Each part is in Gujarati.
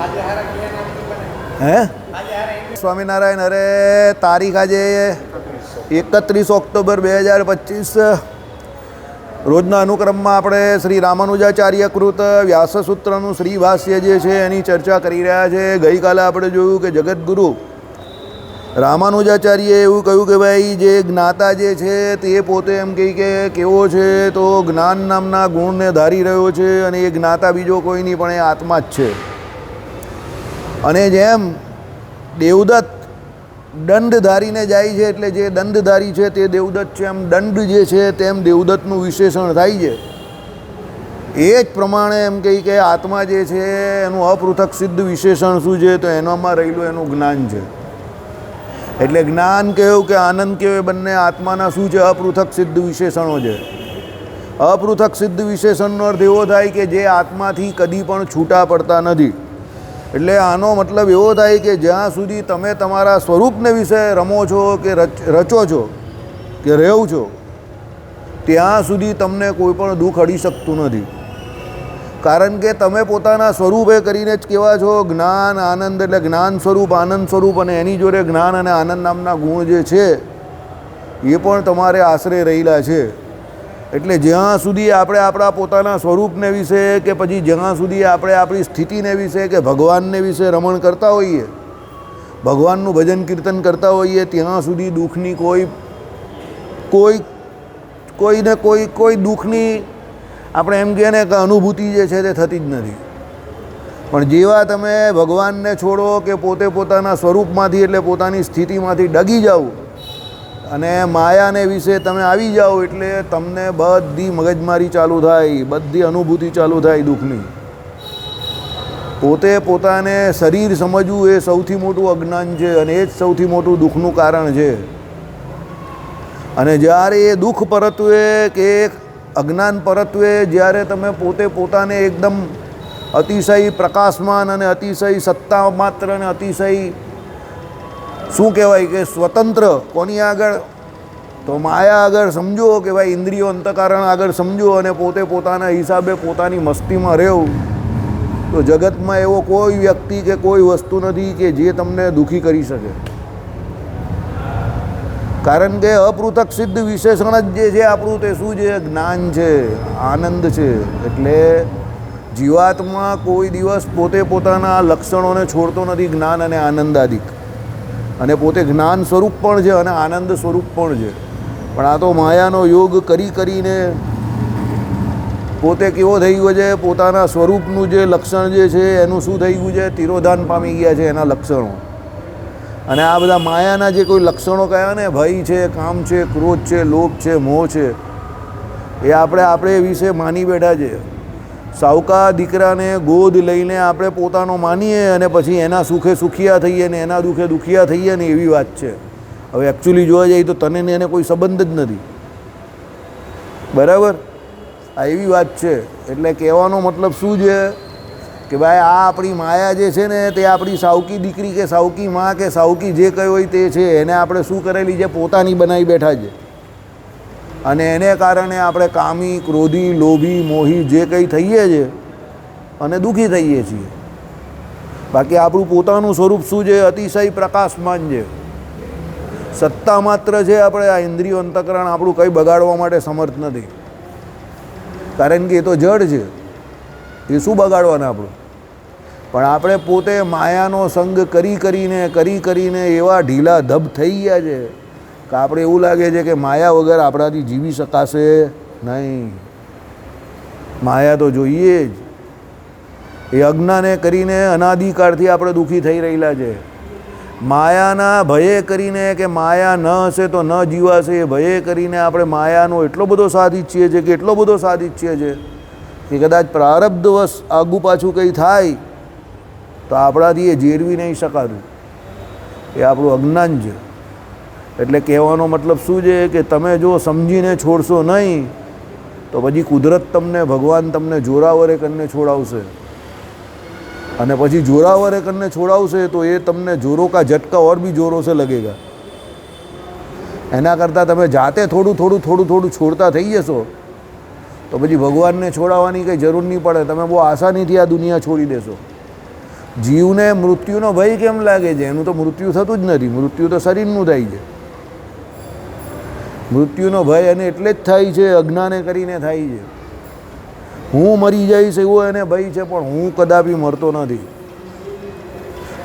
હે સ્વામિનારાયણ. અરે તારીખ આજે 31 ઓક્ટોબર 2025 રોજના અનુક્રમમાં આપણે શ્રી રામાનુજાચાર્ય કૃત વ્યાસસૂત્રનું શ્રી ભાષ્ય જે છે એની ચર્ચા કરી રહ્યા છે. ગઈકાલે આપણે જોયું કે જગતગુરુ રામાનુજાચાર્યએ એવું કહ્યું કે ભાઈ જે જ્ઞાતા જે છે તે પોતે એમ કહે કે કેવો છે તો જ્ઞાન નામના ગુણને ધારી રહ્યો છે અને એ જ્ઞાતા બીજો કોઈ નહીં પણ એ આત્મા જ છે. અને જેમ દેવદત્ત દંડ ધારીને જાય છે એટલે જે દંડધારી છે તે દેવદત્ત છે, એમ દંડ જે છે તેમ દેવદત્તનું વિશેષણ થાય છે. એ જ પ્રમાણે એમ કહી કે આત્મા જે છે એનું અપૃથક સિદ્ધ વિશેષણ શું છે તો એનામાં રહેલું એનું જ્ઞાન છે. એટલે જ્ઞાન કહેવું કે આનંદ કહેવું એ બંને આત્માના શું છે અપૃથક સિદ્ધ વિશેષણો છે. અપૃથક સિદ્ધ વિશેષણનો અર્થ એવો થાય કે જે આત્માથી કદી પણ છૂટા પડતા નથી. એટલે આનો મતલબ એવો થાય કે જ્યાં સુધી તમે તમારા સ્વરૂપને વિશે રમો છો કે રચો છો કે રહેવું છો ત્યાં સુધી તમને કોઈ પણ દુઃખ અડી શકતું નથી. કારણ કે તમે પોતાના સ્વરૂપે કરીને જ કહેવા છો જ્ઞાન આનંદ, એટલે જ્ઞાન સ્વરૂપ આનંદ સ્વરૂપ, અને એની જોડે જ્ઞાન અને આનંદ નામના ગુણ જે છે એ પણ તમારે આશરે રહેલા છે. એટલે જ્યાં સુધી આપણે આપણા પોતાના સ્વરૂપને વિશે કે પછી જ્યાં સુધી આપણે આપણી સ્થિતિને વિશે કે ભગવાનને વિશે રમણ કરતા હોઈએ, ભગવાનનું ભજન કીર્તન કરતા હોઈએ, ત્યાં સુધી દુઃખની કોઈ દુઃખની આપણે એમ કહીએ ને કે અનુભૂતિ જે છે તે થતી જ નથી. પણ જેવા તમે ભગવાનને છોડો કે પોતે પોતાના સ્વરૂપમાંથી એટલે પોતાની સ્થિતિમાંથી ડગી જાઓ અને માયાને વિશે તમે આવી જાઓ એટલે તમને બધી મગજમારી ચાલુ થાય, બધી અનુભૂતિ ચાલુ થાય દુઃખની. પોતે પોતાને શરીર સમજવું એ સૌથી મોટું અજ્ઞાન છે અને એ જ સૌથી મોટું દુઃખનું કારણ છે. અને જ્યારે એ દુઃખ પરત્વે કે અજ્ઞાન પરત્વે જ્યારે તમે પોતે પોતાને એકદમ અતિશય પ્રકાશમાન અને અતિશય સત્તા માત્ર અને અતિશય શું કહેવાય કે સ્વતંત્ર કોની આગળ તો માયા આગળ સમજો કે ભાઈ ઇન્દ્રિયો અંતકારણ આગળ સમજો અને પોતે પોતાના હિસાબે પોતાની મસ્તીમાં રહેવું તો જગતમાં એવો કોઈ વ્યક્તિ કે કોઈ વસ્તુ નથી કે જે તમને દુઃખી કરી શકે. કારણ કે અપૃથક સિદ્ધ વિશેષણ જ જે છે આપણું તે શું છે જ્ઞાન છે, આનંદ છે. એટલે જીવાત્મા કોઈ દિવસ પોતે પોતાના લક્ષણોને છોડતો નથી, જ્ઞાન અને આનંદાદિક, અને પોતે જ્ઞાન સ્વરૂપ પણ છે અને આનંદ સ્વરૂપ પણ છે. પણ આ તો માયાનો યોગ કરીને પોતે કેવો થઈ ગયો છે, પોતાના સ્વરૂપનું જે લક્ષણ જે છે એનું શું થઈ ગયું છે, તિરોધાન પામી ગયા છે એના લક્ષણો. અને આ બધા માયાના જે કોઈ લક્ષણો કયા ને ભય છે, કામ છે, ક્રોધ છે, લોભ છે, મોહ છે, એ આપણે વિશે માની બેઠા છે. સાવકા દીકરાને ગોદ લઈને આપણે પોતાનો માનીએ અને પછી એના સુખે સુખિયા થઈએ ને એના દુઃખે દુખિયા થઈએ ને એવી વાત છે. હવે એકચ્યુઅલી જોવા જઈએ તો તને ને એને કોઈ સંબંધ જ નથી, બરાબર? આ એવી વાત છે. એટલે કહેવાનો મતલબ શું છે કે ભાઈ આ આપણી માયા જે છે ને તે આપણી સાવકી દીકરી કે સાવકી માં કે સાવકી જે કંઈ હોય તે છે એને આપણે શું કરેલી છે, પોતાની બનાવી બેઠા છે. અને એને કારણે આપણે કામી, ક્રોધી, લોભી, મોહી જે કંઈ થઈએ છીએ અને દુઃખી થઈએ છીએ. બાકી આપણું પોતાનું સ્વરૂપ શું છે, અતિશય પ્રકાશમાન છે, સત્તા માત્ર છે. આપણે આ ઇન્દ્રિયો અંતકરણ આપણું કંઈ બગાડવા માટે સમર્થ નથી, કારણ કે એ તો જડ છે, એ શું બગાડવાના આપણું. પણ આપણે પોતે માયાનો સંગ કરીને એવા ઢીલા ધબ થઈ ગયા છે કે આપણે એવું લાગે છે કે માયા વગર આપણાથી જીવી શકાશે નહીં, માયા તો જોઈએ જ. એ અજ્ઞાને કરીને અનાદિકાળથી આપણે દુઃખી થઈ રહેલા છે. માયાના ભયે કરીને કે માયા ન હશે તો ન જીવાશે, એ ભયે કરીને આપણે માયાનો એટલો બધો સાથ ઈચ્છીએ છીએ કે એટલો બધો સાથ ઈચ્છીએ છીએ કે કદાચ પ્રારબ્ધવશ આગુ પાછું કંઈ થાય તો આપણાથી એ ઝેરવી નહીં શકાતું. એ આપણું અજ્ઞાન છે. એટલે કહેવાનો મતલબ શું છે કે તમે જો સમજીને છોડશો નહીં તો પછી કુદરત તમને, ભગવાન તમને જોરાવરે કરીને છોડાવશે. અને પછી જોરાવરે કરીને છોડાવશે તો એ તમને જોરો કા ઝટકા ઓર બી જોરો સે લગેગા. એના કરતાં તમે જાતે થોડું છોડતા થઈ જશો તો પછી ભગવાનને છોડાવવાની કંઈ જરૂર નહીં પડે. તમે બહુ આસાનીથી આ દુનિયા છોડી દેશો. જીવને મૃત્યુનો ભય કેમ લાગે છે? એનું તો મૃત્યુ થતું જ નથી. મૃત્યુ તો શરીરનું થાય છે. મૃત્યુનો ભય એને એટલે જ થાય છે, અજ્ઞાને કરીને થાય છે. હું મરી જઈશ એવો એને ભય છે, પણ હું કદાપી મરતો નથી.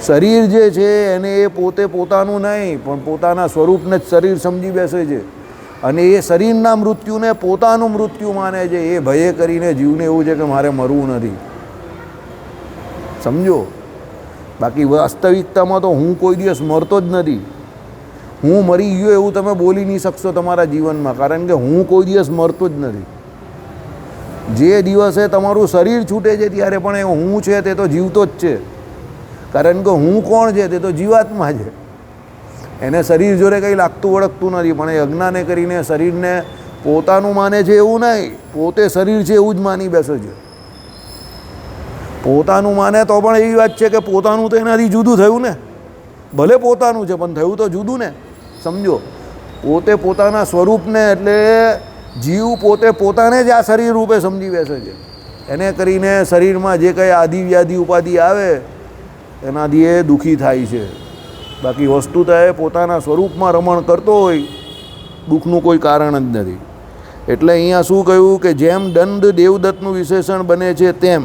શરીર જે છે એને એ પોતે પોતાનું નહીં, પણ પોતાના સ્વરૂપને જ શરીર સમજી બેસે છે, અને એ શરીરના મૃત્યુને પોતાનું મૃત્યુ માને છે. એ ભયે કરીને જીવને એવું છે કે મારે મરવું નથી. સમજો. બાકી વાસ્તવિકતામાં તો હું કોઈ દિવસ મરતો જ નથી. હું મરી ગયો એવું તમે બોલી નહીં શકશો તમારા જીવનમાં, કારણ કે હું કોઈ દિવસ મરતો જ નથી. જે દિવસે તમારું શરીર છૂટે છે ત્યારે પણ એ હું છે તે તો જીવતો જ છે, કારણ કે હું કોણ છે? તે તો જીવાત્મા છે. એને શરીર જોડે કંઈ લાગતું ઓળખતું નથી, પણ એ અજ્ઞાને કરીને શરીરને પોતાનું માને છે એવું નહીં, પોતે શરીર છે એવું જ માની બેસે છે. પોતાનું માને તો પણ એવી વાત છે કે પોતાનું તો એનાથી જુદું થયું ને. ભલે પોતાનું છે પણ થયું તો જુદું ને. સમજો. પોતે પોતાના સ્વરૂપને, એટલે જીવ પોતે પોતાને જ આ શરીર રૂપે સમજી બેસે છે. એને કરીને શરીરમાં જે કંઈ આદિ વ્યાધિ ઉપાધિ આવે એનાથી એ દુઃખી થાય છે. બાકી વસ્તુતા એ પોતાના સ્વરૂપમાં રમણ કરતો હોય, દુઃખનું કોઈ કારણ જ નથી. એટલે અહીંયા શું કહ્યું કે જેમ દંડ દેવદત્તનું વિશેષણ બને છે તેમ,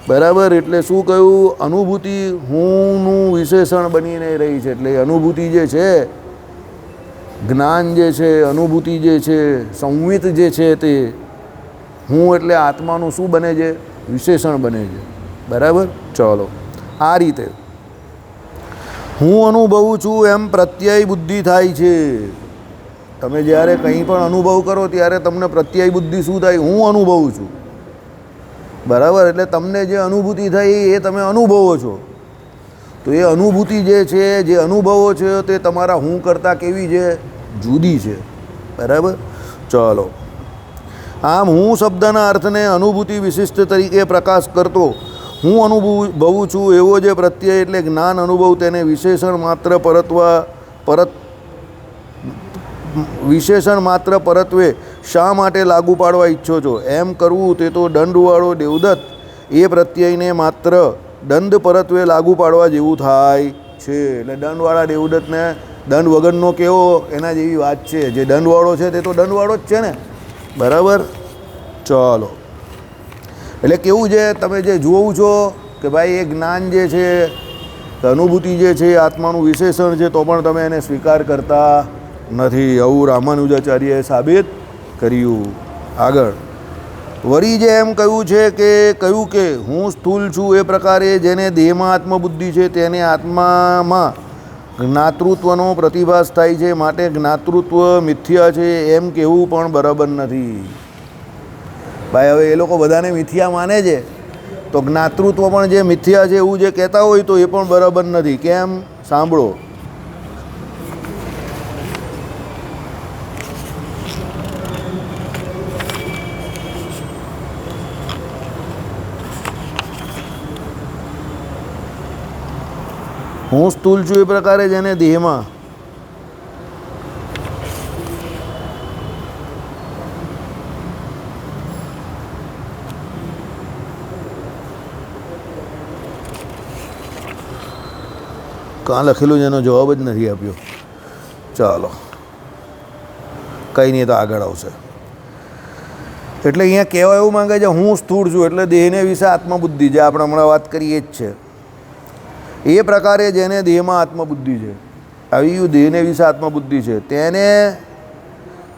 બરાબર. એટલે શું કહ્યું? અનુભૂતિ હુંનું વિશેષણ બનીને રહી છે. એટલે અનુભૂતિ જે છે, જ્ઞાન જે છે, અનુભૂતિ જે છે, સંવિત જે છે, તે હું એટલે આત્માનું શું બને છે? વિશેષણ બને છે. બરાબર. ચાલો, આ રીતે હું અનુભવું છું એમ પ્રત્યય બુદ્ધિ થાય છે. તમે જ્યારે કંઈ પણ અનુભવ કરો ત્યારે તમને પ્રત્યય બુદ્ધિ શું થાય? હું અનુભવું છું. બરાબર. એટલે તમને જે અનુભૂતિ થઈ એ તમે અનુભવો છો. તો એ અનુભૂતિ જે છે, જે અનુભવો છે, તે તમારા હું કરતાં કેવી છે? જુદી છે. બરાબર. ચાલો. આમ હું શબ્દના અર્થને અનુભૂતિ વિશિષ્ટ તરીકે પ્રકાશ કરતો હું અનુભવું છું એવો જે પ્રત્યય એટલે જ્ઞાન અનુભવ, તેને વિશેષણ માત્ર પરત્વે શા માટે લાગુ પાડવા ઈચ્છો છો? એમ કરવું તે તો દંડવાળો દેવદત્ત એ પ્રત્યયને માત્ર દંડ પરત્વે લાગુ પાડવા જેવું થાય છે. એટલે દંડવાળા દેવદત્તને દંડ વગરનો કેવો, એના જેવી વાત છે. જે દંડવાળો છે તે તો દંડવાળો જ છે ને. બરાબર. ચાલો. એટલે કેવું છે, તમે જે જોવું છો કે ભાઈ એ જ્ઞાન જે છે, અનુભૂતિ જે છે, આત્માનું વિશેષણ છે, તો પણ તમે એને સ્વીકાર કરતા નથી. આવું રામાનુજાચાર્યએ સાબિત કર્યું. આગળ વળી જે એમ કહ્યું કે હું સ્થૂલ છું એ પ્રકારે જેને દેહમાં આત્મબુદ્ધિ છે તેને આત્મામાં જ્ઞાતૃત્વનો પ્રતિભાસ થાય છે, માટે જ્ઞાતૃત્વ મિથ્યા છે એમ કહેવું પણ બરાબર નથી. ભાઈ હવે એ લોકો બધાને મિથ્યા માને છે, તો જ્ઞાતૃત્વ પણ જે મિથ્યા છે એવું જે કહેતા હોય તો એ પણ બરાબર નથી. કેમ? સાંભળો. હું સ્થૂલ છું એ પ્રકારે જેને દેહમાં કાં લખેલું છે એનો જવાબ જ નથી આપ્યો. ચાલો, કંઈ નહીં, તો આગળ આવશે. એટલે અહીંયા કહેવા એવું માંગે છે હું સ્થૂળ છું એટલે દેહને વિશે આત્મબુદ્ધિ, જે આપણે હમણાં વાત કરીએ જ છે એ પ્રકારે જેને દેહમાં આત્મબુદ્ધિ છે, આવી ગયું, દેહને વિશે આત્મબુદ્ધિ છે,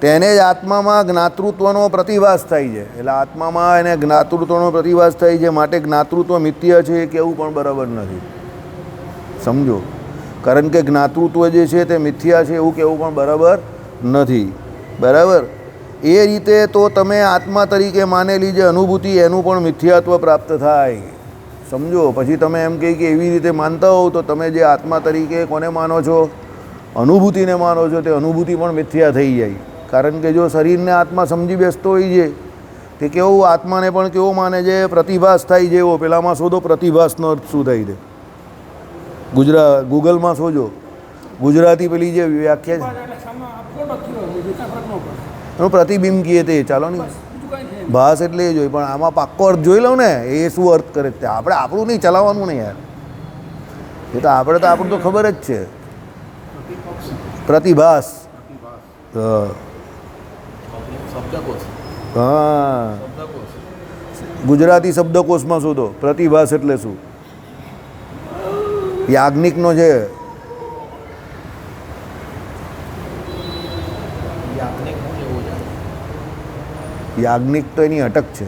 તેને જ આત્મામાં જ્ઞાતૃત્વનો પ્રતિભાસ થાય છે. એટલે આત્મામાં એને જ્ઞાતૃત્વનો પ્રતિભાસ થાય છે, માટે જ્ઞાતૃત્વ મિથ્યા છે એ કહેવું પણ બરાબર નથી. સમજો. કારણ કે જ્ઞાતૃત્વ જે છે તે મિથ્યા છે એવું કહેવું પણ બરાબર નથી. બરાબર. એ રીતે તો તમે આત્મા તરીકે માનેલી જે અનુભૂતિ એનું પણ મિથ્યાત્વ પ્રાપ્ત થાય. સમજો. પછી તમે એમ કહી કે એવી રીતે માનતા હોવ તો તમે જે આત્મા તરીકે કોને માનો છો? અનુભૂતિને માનો છો. તે અનુભૂતિ પણ મિથ્યા થઈ જાય. કારણ કે જો શરીરને આત્મા સમજી બેસતો હોય છે તે કેવું આત્માને પણ કેવો માને છે? પ્રતિભાસ થાય જેવો. પેલામાં શોધો પ્રતિભાસનો અર્થ શું થાય છે. ગૂગલમાં શોધો. ગુજરાતી પેલી જે વ્યાખ્યા છે એનું પ્રતિબિંબ કહીએ તે. ચાલો ને, ભાસ એટલે એ જોઈ, પણ આમાં પાક્કો અર્થ જોઈ લઉં ને એ શું અર્થ કરે તે આપણે આપણું નહીં ચલાવવાનું નહીં યાર, એ તો આપણે તો આપણું તો ખબર જ છે. પ્રતિભાસ, હા ગુજરાતી શબ્દકોશમાં શોધો પ્રતિભાસ એટલે શું. યાજ્ઞિકનો છે, યાજ્ઞિક તો એની અટક છે,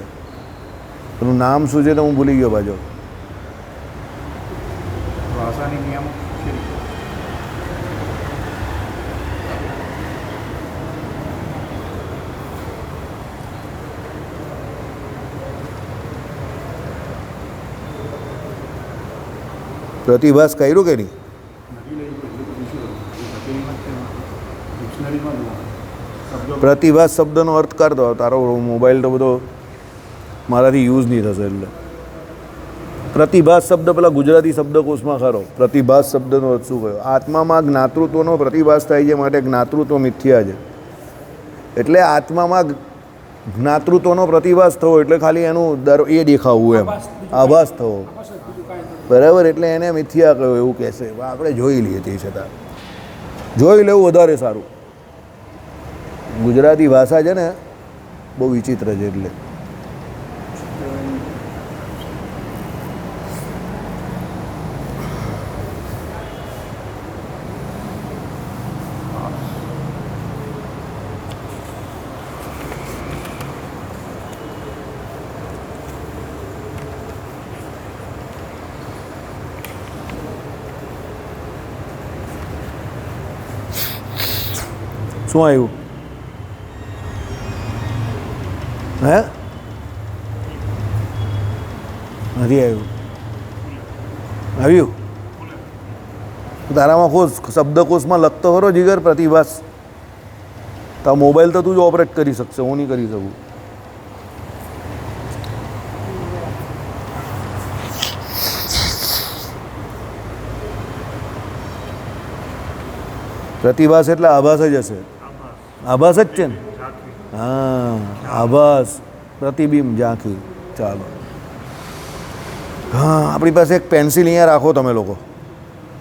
એનું નામ શું છે તો હું ભૂલી ગયો પાછો. પ્રતિભાસ કર્યું કે નહીં? પ્રતિભાસ શબ્દનો અર્થ કર દો, તારો મોબાઈલ તો બધો મારાથી યુઝ નહીં થશે. એટલે પ્રતિભાસ શબ્દ પેલા ગુજરાતી શબ્દકોશમાં ખરો. પ્રતિભાસ શબ્દનો અર્થ શું કયો? આત્મામાં જ્ઞાતૃત્વનો પ્રતિભાસ થાય છે, માટે જ્ઞાતૃત્વ મિથ્યા છે. એટલે આત્મામાં જ્ઞાતૃત્વનો પ્રતિભાસ થવો એટલે ખાલી એનું એ દેખાવું, એમ આભાસ થવો, બરાબર. એટલે એને મિથ્યા કહ્યું એવું કહેશે. આપણે જોઈ લઈએ, તે છતાં જોઈ લેવું વધારે સારું. ગુજરાતી ભાષા છે ને બહુ વિચિત્ર છે. એટલે શું આવ્યું? હે નથી આવ્યું? આવ્યું? તારામાં શબ્દકોશમાં લખતો ખરો જીગર પ્રતિભાસ? તો મોબાઈલ તો તું જ ઓપરેટ કરી શકશે, હું નહીં કરી શકું. પ્રતિભાસ એટલે આભાસ જ હશે. આભાસ જ છે ને? હા, આભાસ, પ્રતિબિંબ, ઝાંખી. ચાલો, હા, આપણી પાસે એક પેન્સિલ અહીંયા રાખો તમે લોકો.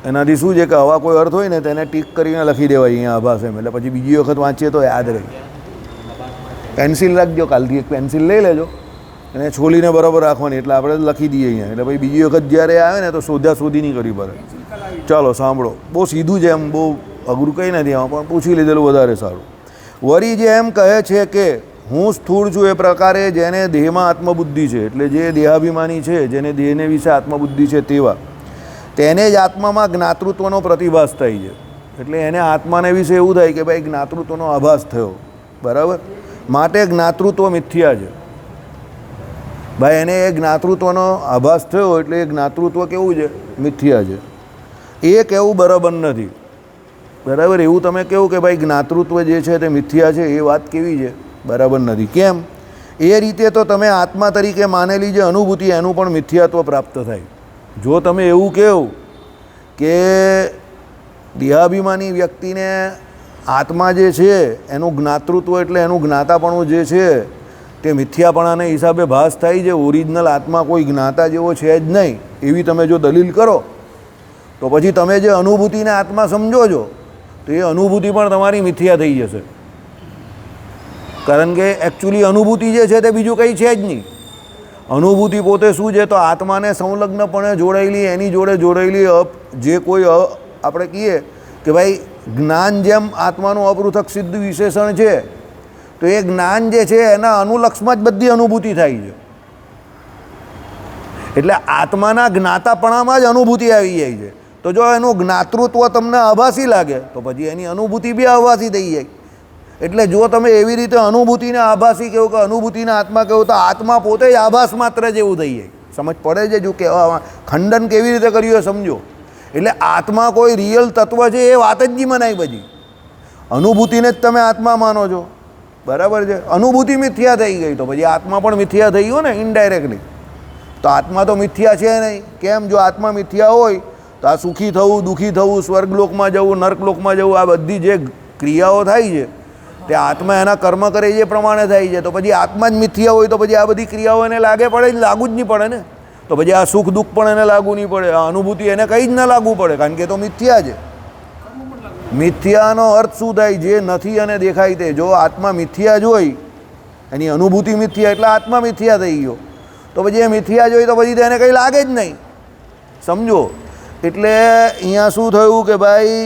એનાથી શું છે કે આવા કોઈ અર્થ હોય ને તેને ટીક કરીને લખી દેવાય અહીંયા આભાસ એમ. એટલે પછી બીજી વખત વાંચીએ તો યાદ રહે. પેન્સિલ રાખજો, કાલથી એક પેન્સિલ લઈ લેજો અને છોલીને બરાબર રાખવાની, એટલે આપણે લખી દઈએ અહીંયા. એટલે પછી બીજી વખત જ્યારે આવે ને તો શોધી નહીં કરવી પડે. ચાલો સાંભળો, બહુ સીધું છે, એમ બહુ અઘરું કંઈ નથી આમાં, પણ પૂછી લીધેલું વધારે સારું. વરી જે એમ કહે છે કે હું સ્થૂળ છું, એ પ્રકારે જેને દેહમાં આત્મબુદ્ધિ છે, એટલે જે દેહાભિમાની છે, જેને દેહને વિશે આત્મબુદ્ધિ છે તેવા, તેને જ આત્મામાં જ્ઞાતૃત્વનો પ્રતિભાસ થાય છે. એટલે એને આત્માને વિશે એવું થાય કે ભાઈ જ્ઞાતૃત્વનો આભાસ થયો, બરાબર. માટે જ્ઞાતૃત્વ મિથ્યા છે. ભાઈ એને એ જ્ઞાતૃત્વનો આભાસ થયો એટલે એ જ્ઞાતૃત્વ કેવું છે? મિથ્યા છે. એ કહેવું બરાબર નથી, બરાબર. એવું તમે કહો કે ભાઈ જ્ઞાતૃત્વ જે છે તે મિથ્યા છે, એ વાત કેવી છે? બરાબર નથી. કેમ? એ રીતે તો તમે આત્મા તરીકે માનેલી જે અનુભૂતિ એનું પણ મિથ્યાત્વ પ્રાપ્ત થાય. જો તમે એવું કહો કે દેહાભિમાની વ્યક્તિને આત્મા જે છે એનું જ્ઞાતૃત્વ એટલે એનું જ્ઞાતાપણું જે છે તે મિથ્યાપણાને હિસાબે ભાસ થાય છે, ઓરિજિનલ આત્મા કોઈ જ્ઞાતા જેવો છે જ નહીં, એવી તમે જો દલીલ કરો તો પછી તમે જે અનુભૂતિને આત્મા સમજો છો તો એ અનુભૂતિ પણ તમારી મિથ્યા થઈ જશે. કારણ કે એકચ્યુઅલી અનુભૂતિ જે છે તે બીજું કંઈ છે જ નહીં. અનુભૂતિ પોતે શું છે? તો આત્માને સંલગ્નપણે જોડાયેલી, એની જોડે જોડાયેલી જે કોઈ આપણે કહીએ કે ભાઈ જ્ઞાન જેમ આત્માનું અપૃથક સિદ્ધ વિશેષણ છે, તો એ જ્ઞાન જે છે એના અનુલક્ષમાં જ બધી અનુભૂતિ થાય છે. એટલે આત્માના જ્ઞાતાપણામાં જ અનુભૂતિ આવી જાય છે. તો જો એનું જ્ઞાતૃત્વ તમને આભાસી લાગે તો પછી એની અનુભૂતિ બી આભાસી થઈ જાય. એટલે જો તમે એવી રીતે અનુભૂતિને આભાસી કહો કે અનુભૂતિને આત્મા કહો તો આત્મા પોતે જ આભાસ માત્ર જેવું થઈ જાય. સમજ પડે છે? જો કહેવા ખંડન કેવી રીતે કર્યું એ સમજો. એટલે આત્મા કોઈ રિયલ તત્વ છે એ વાત જ નહીં મનાય. પછી અનુભૂતિને જ તમે આત્મા માનો છો, બરાબર છે. અનુભૂતિ મિથ્યા થઈ ગઈ તો પછી આત્મા પણ મિથ્યા થઈ ગયો ને ઇનડાયરેક્ટલી. તો આત્મા તો મિથ્યા છે નહીં. કેમ? જો આત્મા મિથ્યા હોય તો આ સુખી થવું, દુઃખી થવું, સ્વર્ગલોકમાં જવું, નર્કલોકમાં જવું, આ બધી જે ક્રિયાઓ થાય છે તે આત્મા એના કર્મ કરે એ પ્રમાણે થાય છે. તો પછી આત્મા જ મિથ્યા હોય તો પછી આ બધી ક્રિયાઓ એને લાગે પડે જ, લાગુ જ નહીં પડે ને. તો પછી આ સુખ દુઃખ પણ એને લાગુ નહીં પડે, આ અનુભૂતિ એને કંઈ જ ન લાગુ પડે, કારણ કે એ તો મિથ્યા છે. મિથ્યાનો અર્થ શું થાય? જે નથી અને દેખાય તે. જો આત્મા મિથ્યા જ હોય, એની અનુભૂતિ મિથ્યા એટલે આત્મા મિથ્યા થઈ ગયો, તો પછી એ મિથ્યા જ હોય તો પછી તેને કંઈ લાગે જ નહીં. સમજો? એટલે અહીંયા શું થયું કે ભાઈ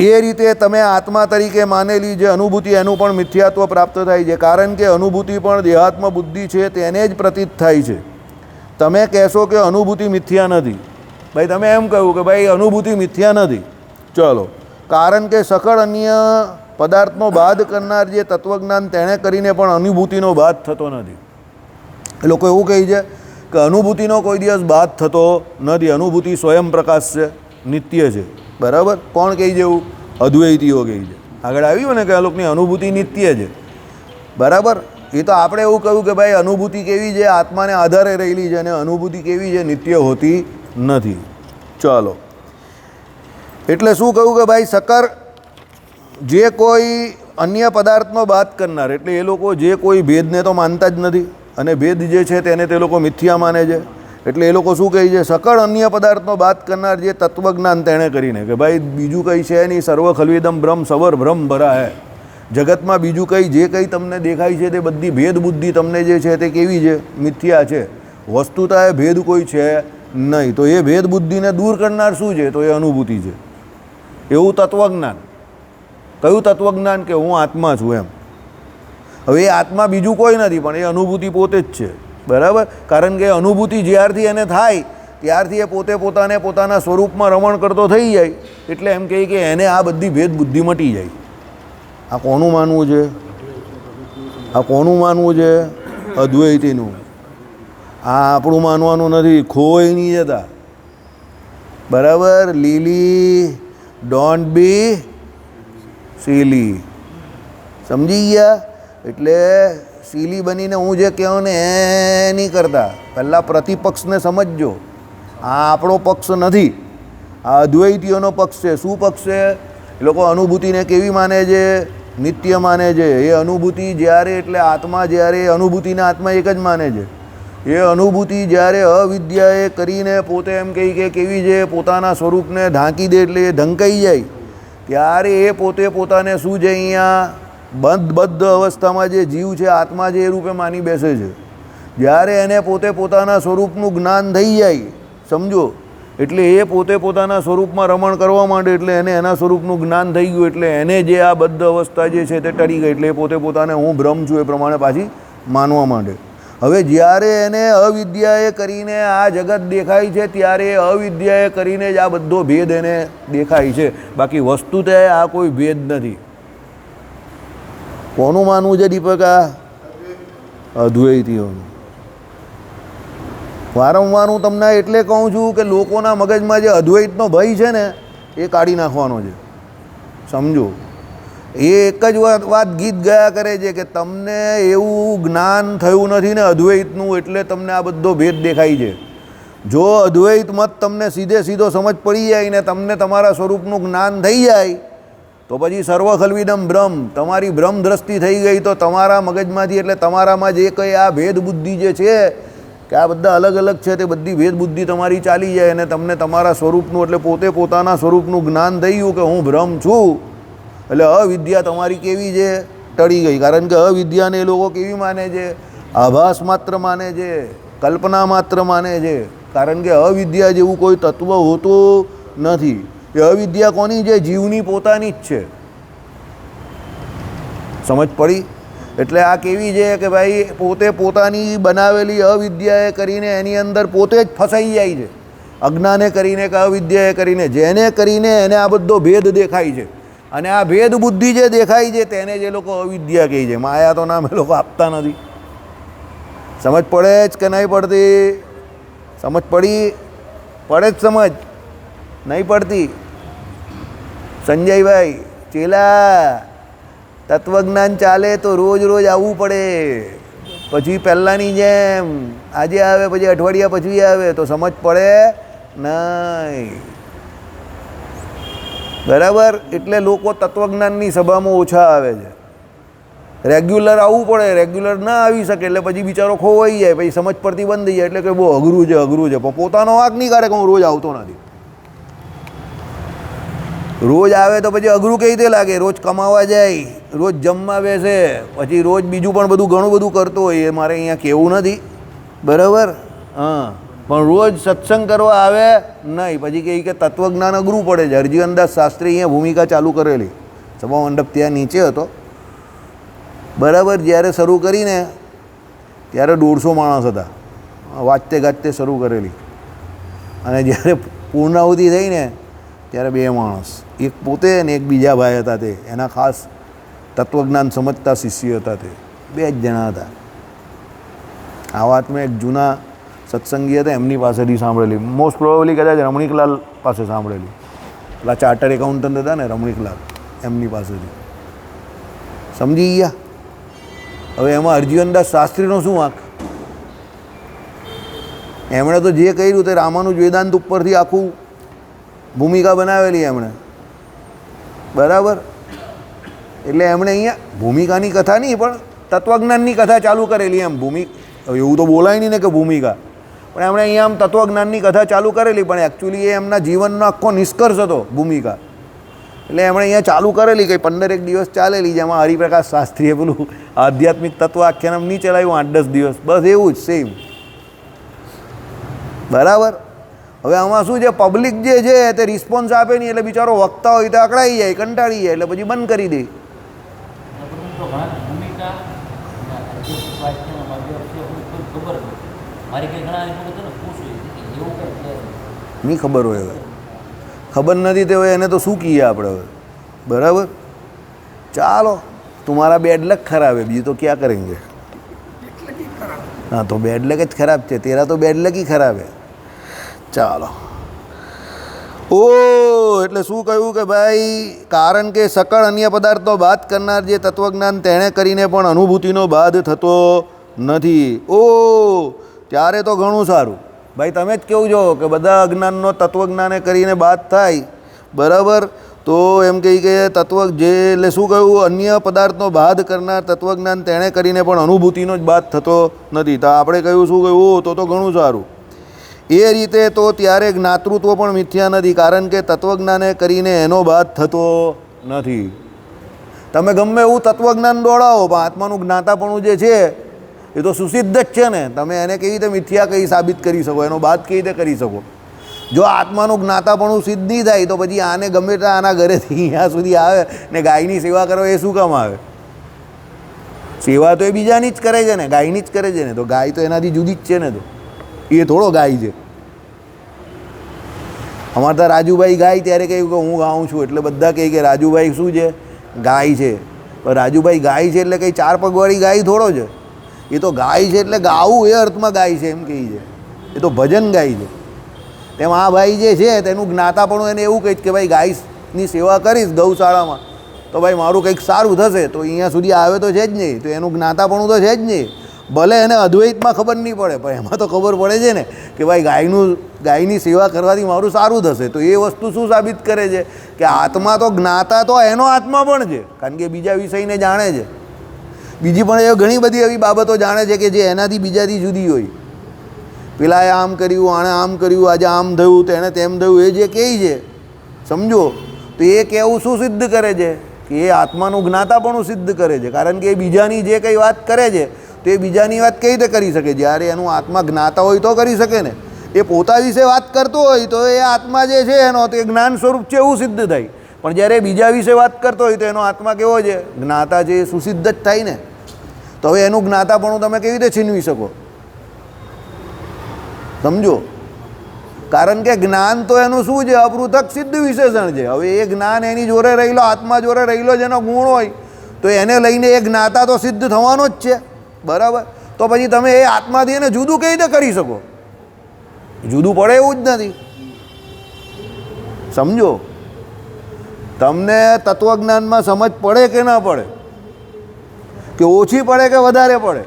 એ રીતે તમે આત્મા તરીકે માનેલી જે અનુભૂતિ એનું પણ મિથ્યાત્વ પ્રાપ્ત થાય છે, કારણ કે અનુભૂતિ પણ દેહાત્મ બુદ્ધિ છે તેને જ પ્રતીત થાય છે. તમે કહેશો કે અનુભૂતિ મિથ્યા નથી, ભાઈ તમે એમ કહ્યું કે ભાઈ અનુભૂતિ મિથ્યા નથી, ચલો, કારણ કે સકળ અન્ય પદાર્થનો બાદ કરનાર જે તત્વજ્ઞાન તેણે કરીને પણ અનુભૂતિનો બાદ થતો નથી. એ લોકો એવું કહે છે કે અનુભૂતિનો કોઈ દિવસ બાદ થતો નથી, અનુભૂતિ સ્વયં પ્રકાશ છે, નિત્ય છે. બરાબર? કોણ કહે છે એવું? અદ્વૈતીઓ કહે છે. આગળ આવ્યું ને કે આ લોકોની અનુભૂતિ નિત્ય છે. બરાબર? એ તો આપણે એવું કહ્યું કે ભાઈ અનુભૂતિ કેવી છે? આત્માને આધારે રહેલી છે, અને અનુભૂતિ કેવી છે? નિત્ય હોતી નથી. ચાલો, એટલે શું કહ્યું કે ભાઈ સકર જે કોઈ અન્ય પદાર્થનો બાદ કરનાર, એટલે એ લોકો જે કોઈ ભેદને તો માનતા જ નથી, અને ભેદ જે છે તેને તે લોકો મિથ્યા માને છે. એટલે એ લોકો શું કહે છે? સકળ અન્ય પદાર્થનો બાદ કરનાર જે તત્વજ્ઞાન તેણે કરીને, કે ભાઈ બીજું કંઈ છે નહીં, સર્વ ખલ્વિદમ બ્રહ્મ સવર બ્રહ્મ ભરા હે. જગતમાં બીજું કંઈ જે કંઈ તમને દેખાય છે તે બધી ભેદ બુદ્ધિ તમને જે છે તે કેવી છે? મિથ્યા છે. વસ્તુતા એ ભેદ કોઈ છે નહીં. તો એ ભેદ બુદ્ધિને દૂર કરનાર શું છે? તો એ અનુભૂતિ છે. એવું તત્વજ્ઞાન. કયું તત્વજ્ઞાન? કે હું આત્મા છું એમ. હવે એ આત્મા બીજું કોઈ નથી, પણ એ અનુભૂતિ પોતે જ છે. બરાબર? કારણ કે અનુભૂતિ જ્યારથી એને થાય ત્યારથી એ પોતે પોતાને પોતાના સ્વરૂપમાં રમણ કરતો થઈ જાય. એટલે એમ કહે કે એને આ બધી ભેદ બુદ્ધિ મટી જાય. આ કોનું માનવું છે? આ કોનું માનવું છે? અદ્વૈતીનું. આ આપણું માનવાનું નથી, ખોઈ નહીં જતા. બરાબર? લીલી ડોન્ટ બી સીલી. સમજી ગયા? એટલે સીલી બનીને હું જે કહું ને એ નહીં કરતા. પહેલાં પ્રતિપક્ષને સમજજો. આ આપણો પક્ષ નથી, આ અદ્વૈતીઓનો પક્ષ છે. શું પક્ષ છે? એ લોકો અનુભૂતિને કેવી માને છે? નિત્ય માને છે. એ અનુભૂતિ જ્યારે, એટલે આત્મા જ્યારે, અનુભૂતિને આત્મા એક જ માને છે. એ અનુભૂતિ જ્યારે અવિદ્યાએ કરીને પોતે એમ કહી કે કેવી છે? પોતાના સ્વરૂપને ઢાંકી દે, એટલે એ ઢંકાઈ જાય, ત્યારે એ પોતે પોતાને શું છે? અહીંયા બદ્ધ અવસ્થામાં જે જીવ છે, આત્મા છે, એ રૂપે માની બેસે છે. જ્યારે એને પોતે પોતાના સ્વરૂપનું જ્ઞાન થઈ જાય, સમજો, એટલે એ પોતે પોતાના સ્વરૂપમાં રમણ કરવા માંડે, એટલે એને એના સ્વરૂપનું જ્ઞાન થઈ ગયું, એટલે એને જે આ બદ્ધ અવસ્થા જે છે તે ટળી ગઈ, એટલે એ પોતે પોતાને હું બ્રહ્મ છું એ પ્રમાણે પાછી માનવા માંડે. હવે જ્યારે એને અવિદ્યાએ કરીને આ જગત દેખાય છે, ત્યારે અવિદ્યાએ કરીને જ આ બધો ભેદ એને દેખાય છે. બાકી વસ્તુતે આ કોઈ ભેદ નથી. કોનું માનવું છે દીપક? આ અદ્વૈતીઓનું. વારંવાર હું તમને એટલે કહું છું કે લોકોના મગજમાં જે અદ્વૈતનો ભય છે ને એ કાઢી નાખવાનો છે. સમજો? એ એક જ વાત ગીત ગયા કરે છે કે તમને એવું જ્ઞાન થયું નથી ને અદ્વૈતનું, એટલે તમને આ બધો ભેદ દેખાય છે. જો અદ્વૈત મત તમને સીધે સીધો સમજ પડી જાય ને તમને તમારા સ્વરૂપનું જ્ઞાન થઈ જાય, તો પછી સર્વ ખલ્વિદમ બ્રહ્મ, તમારી બ્રહ્મ દ્રષ્ટિ થઈ ગઈ, તો તમારા મગજમાંથી, એટલે તમારામાં જે કંઈ આ ભેદ બુદ્ધિ જે છે કે આ બધા અલગ અલગ છે, તે બધી ભેદ બુદ્ધિ તમારી ચાલી જાય, અને તમને તમારા સ્વરૂપનું, એટલે પોતે પોતાના સ્વરૂપનું જ્ઞાન થઈ ગયું કે હું બ્રહ્મ છું. એટલે અવિદ્યા તમારી કેવી છે? ટળી ગઈ. કારણ કે અવિદ્યાને એ લોકો કેવી માને છે? આભાસ માત્ર માને છે, કલ્પના માત્ર માને છે. કારણ કે અવિદ્યા જેવું કોઈ તત્વ હોતું નથી. એ અવિદ્યા કોની છે? જીવની પોતાની જ છે. સમજ પડી? એટલે આ કેવી છે કે ભાઈ પોતે પોતાની બનાવેલી અવિદ્યાએ કરીને એની અંદર પોતે જ ફસાઈ જાય છે. અજ્ઞાને કરીને કે અવિદ્યાએ કરીને, જેને કરીને એને આ બધો ભેદ દેખાય છે. અને આ ભેદ બુદ્ધિ જે દેખાય છે તેને જે લોકો અવિદ્યા કહે છે. માયા તો નામ એ લોકો આપતા નથી. સમજ પડે જ કે નહીં પડતી? સમજ પડી? પડે જ સમજ? નહીં પડતી? સંજયભાઈ ચેલા, તત્વજ્ઞાન ચાલે તો રોજ રોજ આવવું પડે. પછી પહેલાંની જેમ આજે આવે પછી અઠવાડિયા પછી આવે તો સમજ પડે નહીં. બરાબર. એટલે લોકો તત્વજ્ઞાનની સભામાં ઓછા આવે છે. રેગ્યુલર આવવું પડે, રેગ્યુલર ના આવી શકે એટલે પછી બિચારો ખોવાઈ જાય, પછી સમજ પડતી બંધ થઈ જાય, એટલે કે બહુ અઘરું છે અઘરું છે. પણ પોતાનો વાંક નહીં કરે કે હું રોજ આવતો નથી. રોજ આવે તો પછી અઘરું કઈ રીતે લાગે? રોજ કમાવા જાય, રોજ જમવા બેસે, પછી રોજ બીજું પણ બધું ઘણું બધું કરતો હોય, એ મારે અહીંયા કહેવું નથી, બરાબર. હા, પણ રોજ સત્સંગ કરવા આવે નહીં, પછી કહે કે તત્વજ્ઞાન અઘરું પડે છે. હરજીવનદાસ શાસ્ત્રી અહીંયા ભૂમિકા ચાલુ કરેલી, સભા મંડપ ત્યાં નીચે હતો, બરાબર. જ્યારે શરૂ કરીને ત્યારે 150 માણસ હતા, વાંચતે ગાજતે શરૂ કરેલી. અને જ્યારે પૂર્ણાહુતિ થઈ ને ત્યારે 2 માણસ, એક પોતે ને એક બીજા ભાઈ હતા, તે એના ખાસ તત્વજ્ઞાન સમજતા શિષ્ય હતા, તે 2 જ જણા હતા. આ વાત મેં એક જૂના સત્સંગી હતા એમની પાસેથી સાંભળેલી, મોસ્ટ પ્રોબેબલી કદાચ રમણીકલાલ પાસે સાંભળેલી. પેલા ચાર્ટર એકાઉન્ટન્ટ હતા ને રમણીકલાલ, એમની પાસેથી સમજી ગયા. હવે એમાં હરજીવનદાસ શાસ્ત્રીનો શું વાંક? એમણે તો જે કર્યું તે રામાનુજ વેદાંત ઉપરથી આખું ભૂમિકા બનાવેલી એમણે, બરાબર. એટલે એમણે અહીંયા ભૂમિકાની કથા નહીં પણ તત્વજ્ઞાનની કથા ચાલુ કરેલી. એમ એવું તો બોલાય નહીં ને કે ભૂમિકા, પણ એમણે અહીંયા આમ તત્વજ્ઞાનની કથા ચાલુ કરેલી, પણ એકચ્યુઅલી એ એમના જીવનનો આખો નિષ્કર્ષ હતો ભૂમિકા. એટલે એમણે અહીંયા ચાલુ કરેલી, કંઈ 15 દિવસ ચાલેલી, જેમાં હરિપ્રકાશ શાસ્ત્રીએ પેલું આધ્યાત્મિક તત્વ આખ્યાન નહીં ચલાવ્યું 8-10 દિવસ, બસ એવું જ સેમ, બરાબર. હવે આમાં શું છે, પબ્લિક જે છે તે રિસ્પોન્સ આપે નહીં, એટલે બિચારો વક્તા હોય તો અકળાઈ જાય, કંટાળી જાય, એટલે પછી બંધ કરી દે. નહીં ખબર હોય, હવે ખબર નથી તે હવે એને તો શું કહીએ આપણે હવે, બરાબર. ચાલો, तुम्हारा बेड लक खराब है, बीजू तो क्या करेंगे. हाँ, तो बेड लक જ ખરાબ છે, तेरा तो बेड लक ही खराब है. ચાલો. ઓ એટલે શું કહ્યું કે ભાઈ, કારણ કે સકળ અન્ય પદાર્થનો બાદ કરનાર જે તત્વજ્ઞાન તેણે કરીને પણ અનુભૂતિનો બાદ થતો નથી. ઓ ત્યારે તો ઘણું સારું. ભાઈ તમે જ કેવું છો કે બધા અજ્ઞાનનો તત્વજ્ઞાને કરીને બાદ થાય, બરાબર. તો એમ કહી કે તત્વ જે એટલે શું કહ્યું, અન્ય પદાર્થનો બાદ કરનાર તત્વજ્ઞાન તેણે કરીને પણ અનુભૂતિનો જ બાદ થતો નથી. તો આપણે કહ્યું શું કહ્યું, તો ઘણું સારું. એ રીતે તો ત્યારે જ્ઞાતૃત્વ પણ મિથ્યા નથી, કારણ કે તત્વજ્ઞાને કરીને એનો બાદ થતો નથી. તમે ગમે એવું તત્વજ્ઞાન દોડાવો, પણ આત્માનું જ્ઞાતાપણું જે છે એ તો સુસિદ્ધ જ છે ને. તમે એને કેવી રીતે મિથ્યા કઈ સાબિત કરી શકો, એનો બાદ કેવી રીતે કરી શકો? જો આત્માનું જ્ઞાતાપણું સિદ્ધ નહીં થાય તો પછી આને ગમે ત્યાં આના ઘરેથી અહીંયા સુધી આવે ને ગાયની સેવા કરો, એ શું કામ આવે? સેવા તો એ બીજાની જ કરે છે ને, ગાયની જ કરે છે ને. તો ગાય તો એનાથી જુદી જ છે ને, તો એ થોડો ગાય છે. અમારે ત્યાં રાજુભાઈ ગાય ત્યારે કહ્યું કે હું ગાઉં છું, એટલે બધા કહે કે રાજુભાઈ શું છે, ગાય છે. પણ રાજુભાઈ ગાય છે એટલે કંઈ 4 પગવાળી ગાય થોડો છે. એ તો ગાય છે એટલે ગાવું એ અર્થમાં ગાય છે એમ કહી છે. એ તો ભજન ગાય છે. તેમ આ ભાઈ જે છે તેનું જ્ઞાતાપણું એને એવું કહીશ કે ભાઈ ગાયની સેવા કરીશ ગૌશાળામાં તો ભાઈ મારું કંઈક સારું થશે. તો અહીંયા સુધી આવે તો છે જ નહીં, તો એનું જ્ઞાતાપણું તો છે જ નહીં. ભલે એને અદ્વૈતમાં ખબર નહીં પડે, પણ એમાં તો ખબર પડે છે ને કે ભાઈ ગાયની સેવા કરવાથી મારું સારું થશે. તો એ વસ્તુ શું સાબિત કરે છે કે આત્મા તો જ્ઞાતા તો એનો આત્મા પણ છે, કારણ કે બીજા વિષયને જાણે છે. બીજી પણ એ ઘણી બધી એવી બાબતો જાણે છે કે જે એનાથી બીજાથી જુદી હોય. પેલાએ આમ કર્યું, આણે આમ કર્યું, આજે આમ થયું, તેણે તેમ થયું, એ જે કહે છે સમજો, તો એ કહેવું શું સિદ્ધ કરે છે કે એ આત્માનું જ્ઞાતાપણું સિદ્ધ કરે છે. કારણ કે એ બીજાની જે કંઈ વાત કરે છે તો એ બીજાની વાત કઈ રીતે કરી શકે? જ્યારે એનું આત્મા જ્ઞાતા હોય તો કરી શકે ને. એ પોતા વિશે વાત કરતો હોય તો એ આત્મા જે છે એનો તે જ્ઞાન સ્વરૂપ છે એવું સિદ્ધ થાય. પણ જ્યારે બીજા વિશે વાત કરતો હોય તો એનો આત્મા કેવો છે, જ્ઞાતા છે, એ સુસિદ્ધ જ થાય ને. તો હવે એનું જ્ઞાતાપણું તમે કેવી રીતે છીનવી શકો? સમજો. કારણ કે જ્ઞાન તો એનું શું છે, અપૃથક સિદ્ધ વિશેષણ છે. હવે એ જ્ઞાન એની જોડે રહેલો, આત્મા જોડે રહેલો જેનો ગુણ હોય તો એને લઈને એ જ્ઞાતા તો સિદ્ધ થવાનો જ છે, બરાબર. તો પછી તમે એ આત્માથી એને જુદું કઈ રીતે કરી શકો? જુદું પડે એવું જ નથી. સમજો. તમને તત્વજ્ઞાનમાં સમજ પડે કે ના પડે, કે ઓછી પડે કે વધારે પડે,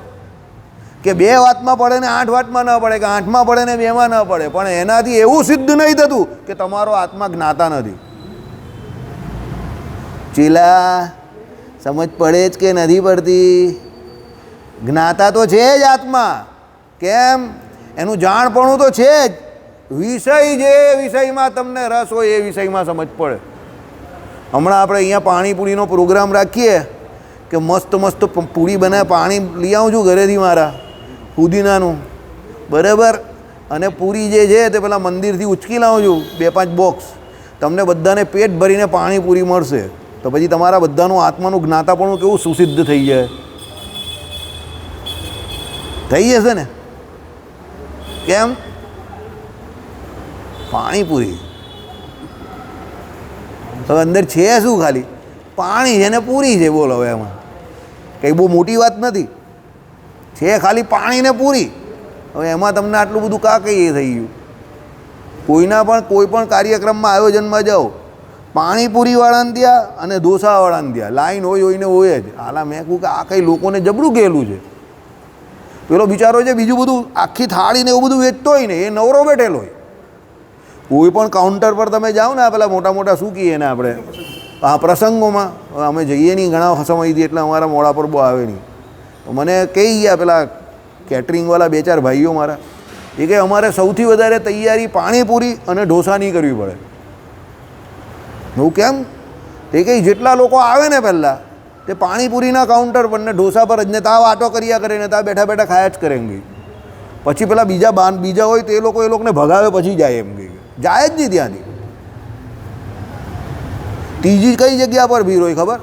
કે 2 વાતમાં પડે ને 8 વાતમાં ન પડે, કે 8માં પડે ને 2માં ન પડે, પણ એનાથી એવું સિદ્ધ નહીં થતું કે તમારો આત્મા જ્ઞાતા નથી. ચીલા સમજ પડે જ કે નથી પડતી? જ્ઞાતા તો છે જ આત્મા. કેમ? એનું જાણપણું તો છે જ. વિષય જે વિષયમાં તમને રસ હોય એ વિષયમાં સમજ પડે. હમણાં આપણે અહીંયા પાણીપુરીનો પ્રોગ્રામ રાખીએ કે મસ્ત મસ્ત પૂરી બનાવે, પાણી લઈ આવું છું ઘરેથી મારા પુદીનાનું, બરાબર, અને પૂરી જે છે તે પેલા મંદિરથી ઉચકી લાવું છું 2-5 બોક્સ. તમને બધાને પેટ ભરીને પાણીપુરી મળશે તો પછી તમારા બધાનું આત્માનું જ્ઞાતાપણું કેવું સુસિદ્ધ થઈ જાય? થઈ જશે ને? કેમ? પાણીપુરી હવે અંદર છે શું? ખાલી પાણી છે ને પૂરી છે. બોલો હવે એમાં કંઈ બહુ મોટી વાત નથી. છે ખાલી પાણી ને પૂરી. હવે એમાં તમને આટલું બધું કાં કંઈ એ થઈ ગયું? કોઈના પણ કોઈ પણ કાર્યક્રમમાં આયોજનમાં જાઓ, પાણીપુરીવાળાને ત્યાં અને ઢોસાવાળાને ત્યાં લાઈન હોય ને હોય જ. હાલા મેં કહું કે આ કંઈ લોકોને જબરું ગયેલું છે. પેલો બિચારો છે બીજું બધું આખી થાળીને એવું બધું વેચતો હોય ને, એ નવરો બેઠેલો હોય. કોઈ પણ કાઉન્ટર પર તમે જાઓ ને, પેલા મોટા મોટા શું કહીએ ને આપણે, હા, પ્રસંગોમાં અમે જઈએ નહીં ઘણા સમયથી, એટલે અમારા મોડા પર બહુ આવે નહીં. તો મને કહી ગયા પેલા કેટરિંગવાળા 2-4 ભાઈઓ મારા, એ કે અમારે સૌથી વધારે તૈયારી પાણીપુરી અને ઢોસાની કરવી પડે. હું કેમ? તે કંઈ જેટલા લોકો આવે ને પહેલાં તે પાણીપુરીના કાઉન્ટર પર ને ઢોસા પર જ ને તા વાતો કર્યા કરે ને તા બેઠા બેઠા ખાયા જ કરે એમ ગઈ. પછી પેલા બીજા હોય તે લોકો એ લોકોને ભગાવે પછી જાય એમ ગઈ. જાય જ નહીં ત્યાંથી. ત્રીજી કઈ જગ્યા પર ભીડ હોય ખબર?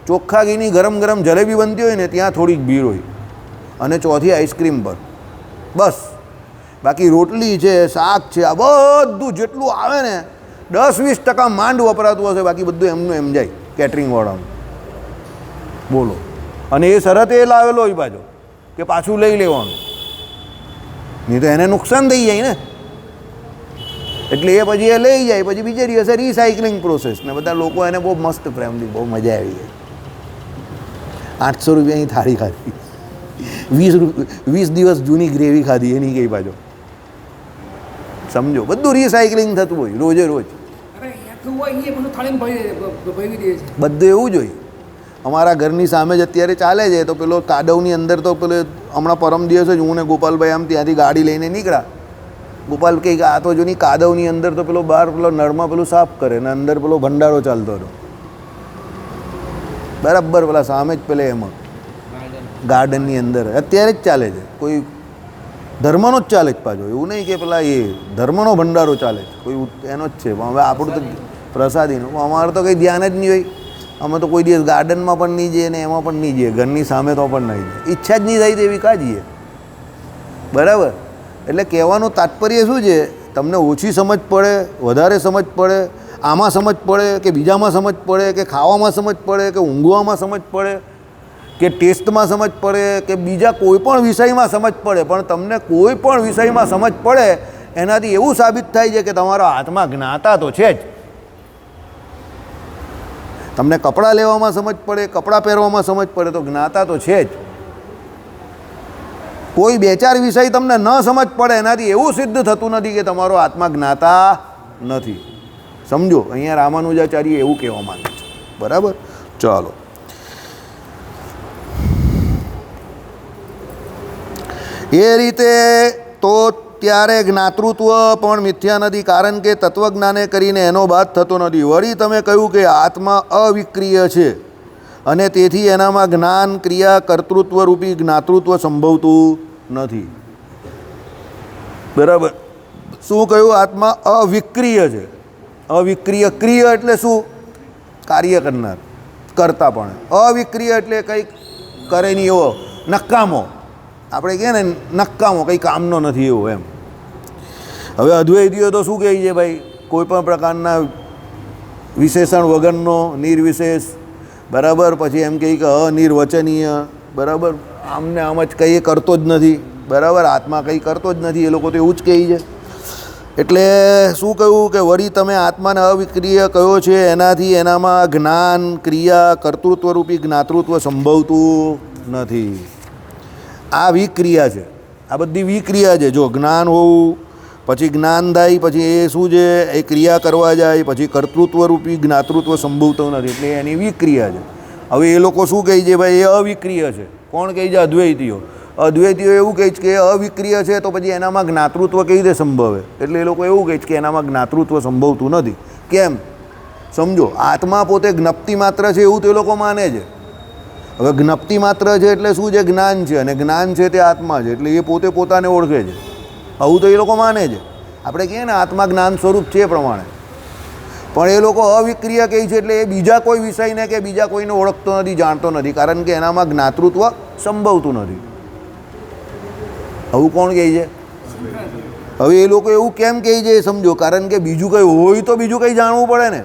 ચોખ્ખા ઘીની ગરમ ગરમ જલેબી બનતી હોય ને ત્યાં થોડીક ભીડ હોય, અને ચોથી આઈસ્ક્રીમ પર. બસ. બાકી રોટલી છે, શાક છે, આ બધું જેટલું આવે ને 10-20% માંડ વપરાતું હશે, બાકી બધું એમનું એમ જાય કેટરિંગવાળાનું. બોલો. અને એ શરત એ લાવેલો હોય પાછો કે પાછું લઈ લેવાનું, નહીં તો એને નુકસાન થઈ જાય ને. એટલે એ પછી એ લઈ જાય, પછી બીજે દિવસે રિસાયકલિંગ પ્રોસેસ ને બધા લોકો એને બહુ મસ્ત પ્રેમથી બહુ મજા આવી જાય. 800 રૂપિયાની થાળી ખાધી, 20 દિવસ જૂની ગ્રેવી ખાધી, એની કઈ પાછો સમજો. બધું રિસાયકલિંગ થતું હોય રોજે રોજ. બધું એવું જ હોય. અમારા ઘરની સામે જ અત્યારે ચાલે છે તો પેલો કાદવની અંદર તો પેલો હમણાં પરમ દિવસે જ હું ને ગોપાલભાઈ આમ ત્યાંથી ગાડી લઈને નીકળ્યા. ગોપાલ કહે કે આ તો જોની કાદવની અંદર તો પેલો બહાર પેલો નળમાં પેલું સાફ કરે ને અંદર પેલો ભંડારો ચાલતો હતો બરાબર પેલા સામે જ પેલે એમાં ગાર્ડનની અંદર અત્યારે જ ચાલે છે. કોઈ ધર્મનો જ ચાલે જ પાછો, એવું નહીં કે પેલા એ ધર્મનો ભંડારો ચાલે છે, કોઈ એનો જ છે. હવે આપણું તો પ્રસાદીનું, અમારે તો કંઈ ધ્યાન જ નહીં હોય. અમે તો કોઈ દિવસ ગાર્ડનમાં પણ નહીં જઈએ ને એમાં પણ નહીં જઈએ, ઘરની સામે તો પણ નહીં જઈએ. ઈચ્છા જ નહીં થઈ તેવી કાં જઈએ? બરાબર. એટલે કહેવાનું તાત્પર્ય શું છે? તમને ઓછી સમજ પડે, વધારે સમજ પડે, આમાં સમજ પડે કે બીજામાં સમજ પડે, કે ખાવામાં સમજ પડે, કે ઊંઘવામાં સમજ પડે, કે ટેસ્ટમાં સમજ પડે, કે બીજા કોઈ પણ વિષયમાં સમજ પડે, પણ તમને કોઈ પણ વિષયમાં સમજ પડે એનાથી એવું સાબિત થાય છે કે તમારો આત્મા જ્ઞાતા તો છે જ. તમને કપડાં લેવામાં સમજ પડે, કપડાં પહેરવામાં સમજ પડે તો જ્ઞાતા તો છે જ. કોઈ 2-4 વિષય તમને ન સમજ પડે એનાથી એવું સિદ્ધ થતું નથી કે તમારો આત્મા જ્ઞાતા નથી. સમજો, અહીંયા રામાનુજાચાર્ય એવું કહેવા માંગે છે. બરાબર. ચાલો, એ રીતે તો ત્યારે જ્ઞાતૃત્વ પણ મિથ્યા નથી, કારણ કે તત્વજ્ઞાને કરીને એનો બાદ થતો નથી. વળી તમે કહ્યું કે આત્મા અવિક્રિય છે અને તેથી એનામાં જ્ઞાન, ક્રિયા, કર્તૃત્વ રૂપી જ્ઞાતૃત્વ સંભવતું નથી. બરાબર. શું કહ્યું? આત્મા અવિક્રિય છે. અવિક્રિય, ક્રિય એટલે શું? કાર્ય કરનાર, કરતા પણ. અવિક્રિય એટલે કંઈક કરે નહીં એવો, નકામો. આપણે કહે ને નકામો, કંઈ કામનો નથી એવો એમ. હવે અદ્વૈતીઓ તો શું કહે છે ભાઈ? કોઈ પણ પ્રકારના વિશેષણ વગરનો, નિર્વિશેષ. બરાબર. પછી એમ કહે કે અનિર્વચનીય. બરાબર. આમને આમ જ કંઈ કરતો જ નથી. બરાબર. આત્મા કંઈ કરતો જ નથી, એ લોકો તો એવું જ કહે છે. એટલે શું કહ્યું કે વળી તમે આત્માને અવિક્રિય કયો છે, એનાથી એનામાં જ્ઞાન, ક્રિયા, કર્તૃત્વરૂપી જ્ઞાતૃત્વ સંભવતું નથી. આ વિક્રિયા છે, આ બધી વિક્રિયા છે. જો જ્ઞાન હોવું, પછી જ્ઞાન થાય, પછી એ શું છે એ ક્રિયા કરવા જાય, પછી કર્તૃત્વરૂપી જ્ઞાતૃત્વ સંભવતો નથી એટલે એની વિક્રિયા છે. હવે એ લોકો શું કહે છે ભાઈ એ અવિક્રિય છે. કોણ કહે છે? અદ્વૈતીઓ. અદ્વૈતીઓ એવું કહે છે કે અવિક્રિય છે તો પછી એનામાં જ્ઞાતૃત્વ કેવી રીતે સંભવે? એટલે એ લોકો એવું કહે છે કે એનામાં જ્ઞાતૃત્વ સંભવતું નથી. કેમ? સમજો, આત્મા પોતે જ્ઞપ્તિ માત્ર છે એવું તે લોકો માને છે. હવે જ્ઞપ્તિ માત્ર છે એટલે શું છે? જ્ઞાન છે, અને જ્ઞાન છે તે આત્મા છે એટલે એ પોતે પોતાને ઓળખે છે. આવું તો એ લોકો માને છે. આપણે કહીએ ને આત્મા જ્ઞાન સ્વરૂપ છે એ પ્રમાણે. પણ એ લોકો અવિક્રિય કહે છે એટલે એ બીજા કોઈ વિષયને કે બીજા કોઈને ઓળખતો નથી, જાણતો નથી, કારણ કે એનામાં જ્ઞાતૃત્વ સંભવતું નથી. આવું કોણ કહે છે? હવે એ લોકો એવું કેમ કહે છે એ સમજો, કારણ કે બીજું કંઈ હોય તો બીજું કંઈ જાણવું પડે ને.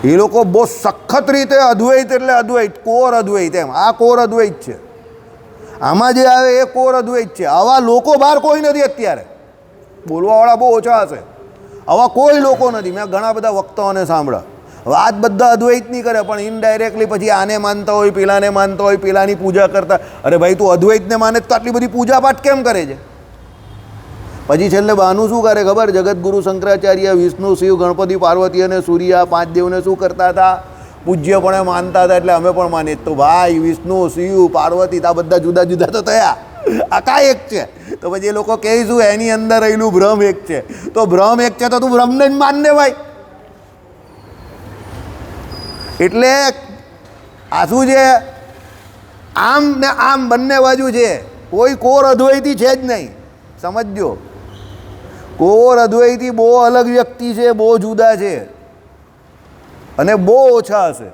એ લોકો બહુ સખત રીતે અદ્વૈત એટલે અદ્વૈત, કોર અદ્વૈત, એમ આ કોર અદ્વૈત છે, આમાં જે આવે એ કોર અદ્વૈત છે. આવા લોકો બહાર કોઈ નથી અત્યારે, બોલવાવાળા બહુ ઓછા હશે. આવા કોઈ લોકો નથી. મેં ઘણા બધા વક્તાઓને સાંભળ્યા. વાત બધા અદ્વૈત નહીં કરે પણ ઇનડાયરેક્ટલી પછી આને માનતા હોય, પેલાને માનતા હોય, પેલાની પૂજા કરતા. અરે ભાઈ તું અદ્વૈતને માને તો આટલી બધી પૂજા પાઠ કેમ કરે છે? પછી છેલ્લે બહાનું શું કરે ખબર? જગતગુરુ શંકરાચાર્ય વિષ્ણુ, શિવ, ગણપતિ, પાર્વતી અને સૂર્ય 5 દેવને શું કરતા હતા? પૂજ્યપણે માનતા હતા. એટલે અમે પણ માનીએ. તો ભાઈ વિષ્ણુ, શિવ, પાર્વતી આ બધા જુદા જુદા તો થયા, આ કાંઈ એક છે. તો પછી એ લોકો કહીશું એની અંદર રહેલું ભ્રમ એક છે. તો ભ્રમ એક છે તો તું ભ્રમને જ માનને ભાઈ. એટલે આ શું છે? આમ ને આમ બંને બાજુ છે. કોઈ કોર અદ્વૈતી છે જ નહીં, સમજજો. કોર અદ્વૈતી બહુ અલગ વ્યક્તિ છે, બહુ જુદા છે અને બહુ ઓછા હશે.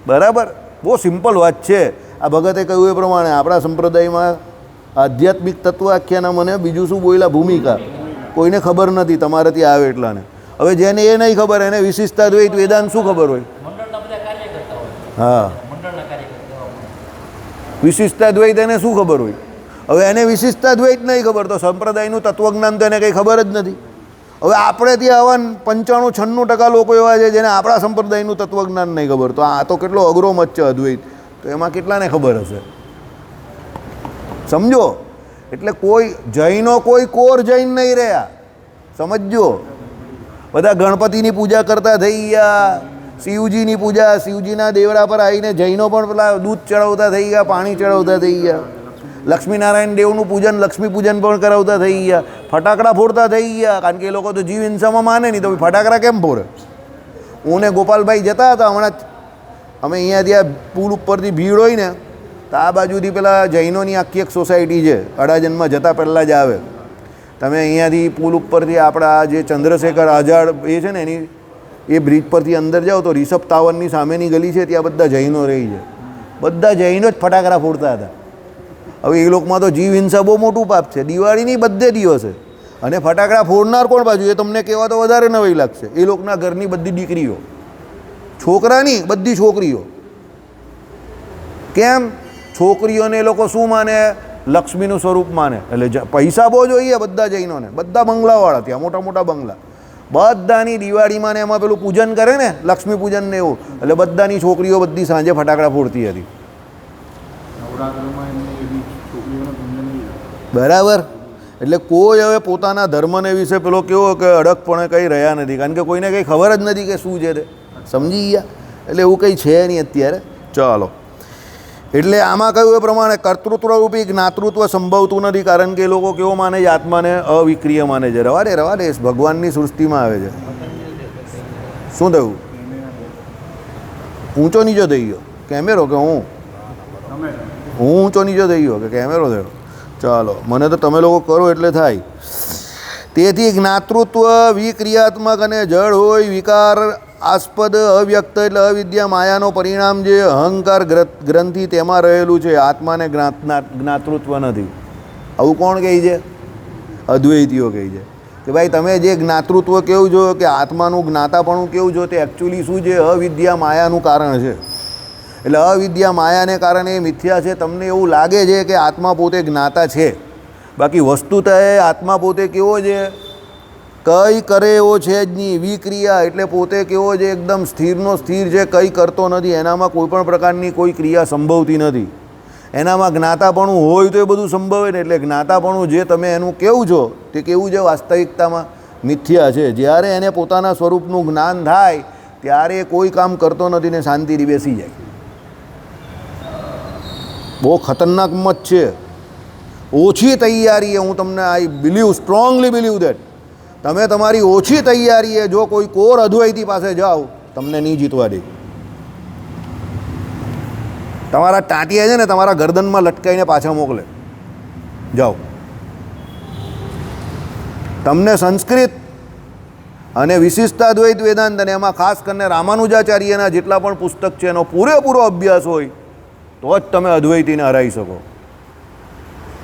બરાબર? બહુ સિમ્પલ વાત છે. આ ભગતે કહ્યું એ પ્રમાણે આપણા સંપ્રદાયમાં આધ્યાત્મિક તત્વાખ્યાના મને બીજું શું બોલ્યા? ભૂમિકા. કોઈને ખબર નથી, તમારાથી આવે એટલાને. હવે જેને એ નહીં ખબર એને વિશિષ્ટા દ્વૈત વેદાંત શું ખબર હોય? હા, વિશિષ્ટા દ્વૈત એને શું ખબર હોય? હવે એને વિશિષ્ટા દ્વૈત નહીં ખબર તો સંપ્રદાયનું તત્વજ્ઞાન તો એને કંઈ ખબર જ નથી. હવે આપણે ત્યાં આવા 95-96% લોકો એવા છે જેને આપણા સંપ્રદાયનું તત્વજ્ઞાન નહીં ખબર. તો આ તો કેટલો અઘરો મત છે અદ્વૈત. તો એમાં કેટલાને ખબર હશે? સમજો. એટલે કોઈ જૈનો કોઈ કોર જૈન નહીં રહ્યા, સમજજો. બધા ગણપતિની પૂજા કરતા થઈ ગયા, શિવજીની પૂજા, શિવજીના દેવડા પર આવીને જૈનો પણ પેલા દૂધ ચડાવતા થઈ ગયા, પાણી ચડાવતા થઈ ગયા. લક્ષ્મીનારાયણ દેવનું પૂજન, લક્ષ્મી પૂજન પણ કરાવતા થઈ ગયા. ફટાકડા ફોડતા થઈ ગયા, કારણ કે એ લોકો તો જીવ હિંસામાં માને નહીં તો ફટાકડા કેમ ફોડે? હું ને ગોપાલભાઈ જતા હતા હમણાં જ. અમે અહીંયા ત્યાં પુલ ઉપરથી ભીડ હોય ને તો આ બાજુથી પેલા જૈનોની આખી એક સોસાયટી છે, અડાજનમાં જતાં પહેલાં જ આવે. તમે અહીંયાથી પુલ ઉપરથી આપણા જે ચંદ્રશેખર આઝાદ એ છે ને એની એ બ્રિજ પરથી અંદર જાઓ તો રિષભ ટાવરની સામેની ગલી છે, ત્યાં બધા જૈનો રહી છે. બધા જૈનો જ ફટાકડા ફોડતા હતા. હવે એ લોકોમાં તો જીવ હિંસા બહુ મોટું પાપ છે. દિવાળીની બધે દિવસે અને ફટાકડા ફોડનાર કોણ બાજુ? એ તમને કહેવા તો વધારે નવાઈ લાગશે. એ લોકોના ઘરની બધી દીકરીઓ, છોકરાની બધી છોકરીઓ. કેમ? છોકરીઓને એ લોકો શું માને? લક્ષ્મીનું સ્વરૂપ માને. એટલે પૈસા બહુ જોઈએ બધા જૈનોને, બધા બંગલાવાળા, ત્યાં મોટા મોટા બંગલા. બધાની દિવાળીમાં ને એમાં પેલું પૂજન કરે ને, લક્ષ્મી પૂજન ને એવું, એટલે બધાની છોકરીઓ બધી સાંજે ફટાકડા ફોડતી હતી. બરાબર? એટલે કોઈ હવે પોતાના ધર્મને વિશે પેલો કેવો કે અડગપણે કંઈ રહ્યા નથી, કારણ કે કોઈને કંઈ ખબર જ નથી કે શું છે તે. સમજી ગયા? એટલે એવું કંઈ છે નહીં અત્યારે. ચાલો, એટલે આમાં કહ્યું એ પ્રમાણે કર્તૃત્વરૂપી જ્ઞાતૃત્વ સંભવતું નથી, કારણ કે એ લોકો કેવો માને છે? આત્માને અવિક્રિય માને છે. રવા દે, ભગવાનની સૃષ્ટિમાં આવે છે. શું થયું? ઊંચો નીચો થઈ ગયો કેમેરો કે હું ઊંચો નીચો થઈ ગયો કે કેમેરો થયો? ચાલો, મને તો તમે લોકો કરો એટલે થાય. તેથી જ્ઞાતૃત્વ વિક્રિયાત્મક અને જળ હોય, વિકાર આસ્પદ, અવ્યક્ત એટલે અવિદ્યા માયાનો પરિણામ જે અહંકાર ગ્રંથિ તેમાં રહેલું છે. આત્માને જ્ઞાતૃત્વ નથી. આવું કોણ કહે છે? અદ્વૈતીઓ કહે છે કે ભાઈ તમે જે જ્ઞાતૃત્વ કેવું છો કે આત્માનું જ્ઞાતાપણું કેવું છો તે એકચ્યુઅલી શું છે? અવિદ્યા માયાનું કારણ છે. એટલે અવિદ્યા માયાને કારણે એ મિથ્યા છે. તમને એવું લાગે છે કે આત્મા પોતે જ્ઞાતા છે, બાકી વસ્તુતઃ આત્મા પોતે કેવો છે? કંઈ કરે એવો છે જ નહીં. વિક્રિયા એટલે પોતે કેવો છે? એકદમ સ્થિરનો સ્થિર છે, કંઈ કરતો નથી. એનામાં કોઈ પણ પ્રકારની કોઈ ક્રિયા સંભવતી નથી. એનામાં જ્ઞાતાપણું હોય તો એ બધું સંભવે ને. એટલે જ્ઞાતાપણું જે તમે એનું કેવું છો તે કેવું છે વાસ્તવિકતામાં મિથ્યા છે. જ્યારે એને પોતાના સ્વરૂપનું જ્ઞાન થાય ત્યારે એ કોઈ કામ કરતો નથી ને શાંતિથી બેસી જાય. બહુ ખતરનાક મત છે. ઓછી તૈયારીએ હું તમને I believe strongly believe that તમે તમારી ઓછી તૈયારીએ જો કોઈ કોર અદ્વૈતી પાસે જાઓ તમને નહીં જીતવા દે. તમારા ટાંટિયા છે ને તમારા ગરદનમાં લટકાઈને પાછા મોકલે. જાઓ. તમને સંસ્કૃત અને વિશિષ્ટાદ્વૈત વેદાંત અને એમાં ખાસ કરીને રામાનુજાચાર્યના જેટલા પણ પુસ્તક છે એનો પૂરેપૂરો અભ્યાસ હોય તો જ તમે અદ્વૈતીને હરાવી શકો.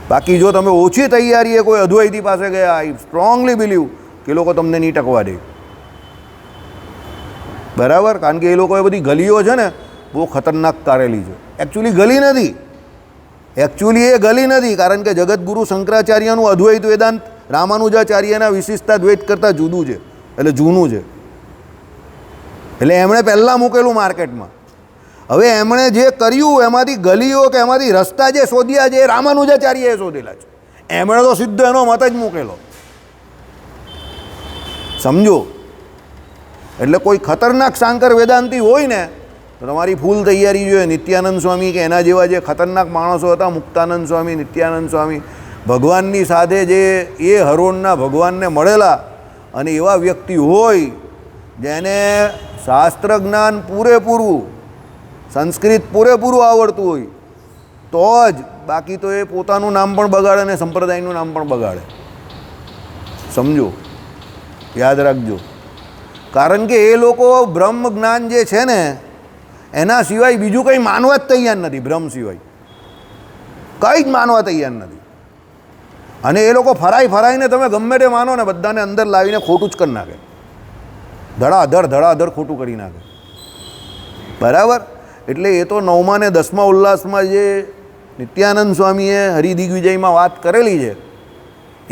બાકી જો તમે ઓછી તૈયારીએ કોઈ અદ્વૈતી પાસે ગયા, આઈ સ્ટ્રોંગલી બિલીવ કે એ લોકો તમને નહીં ટકવા દે. બરાબર? કારણ કે એ લોકોએ બધી ગલીઓ છે ને બહુ ખતરનાક કાઢેલી છે. એકચ્યુઅલી ગલી નથી, એકચ્યુઅલી એ ગલી નથી. કારણ કે જગતગુરુ શંકરાચાર્યનું અદ્વૈત વેદાંત રામાનુજાચાર્યના વિશિષ્ટાદ્વૈત કરતાં જુદું છે, એટલે જૂનું છે. એટલે એમણે પહેલાં મૂકેલું માર્કેટમાં. હવે એમણે જે કર્યું એમાંથી ગલીઓ કે એમાંથી રસ્તા જે શોધ્યા છે એ રામાનુજાચાર્યએ શોધેલા છે. એમણે તો સીધો એનો મત જ મૂકેલો. સમજો? એટલે કોઈ ખતરનાક શાંકર વેદાંતી હોય ને તો તમારી ફૂલ તૈયારી જોઈએ. નિત્યાનંદ સ્વામી કે એના જેવા જે ખતરનાક માણસો હતા, મુક્તાનંદ સ્વામી, નિત્યાનંદ સ્વામી, ભગવાનની સાથે જે એ હરોળના ભગવાનને મળેલા અને એવા વ્યક્તિ હોય જેને શાસ્ત્ર જ્ઞાન પૂરેપૂરું, સંસ્કૃત પૂરેપૂરું આવડતું હોય તો જ. બાકી તો એ પોતાનું નામ પણ બગાડે અને સંપ્રદાયનું નામ પણ બગાડે. સમજો? યાદ રાખજો. કારણ કે એ લોકો બ્રહ્મ જ્ઞાન જે છે ને એના સિવાય બીજું કંઈ માનવા જ તૈયાર નથી. બ્રહ્મ સિવાય કંઈ જ માનવા તૈયાર નથી. અને એ લોકો ફરાઈને તમે ગમે તે માનો ને બધાને અંદર લાવીને ખોટું જ કરી નાખે. ધડાધડ ખોટું કરી નાખે. બરાબર? એટલે એ તો 9મા ને 10મા ઉલ્લાસમાં જે નિત્યાનંદ સ્વામીએ હરિદિગ્વિજયમાં વાત કરેલી છે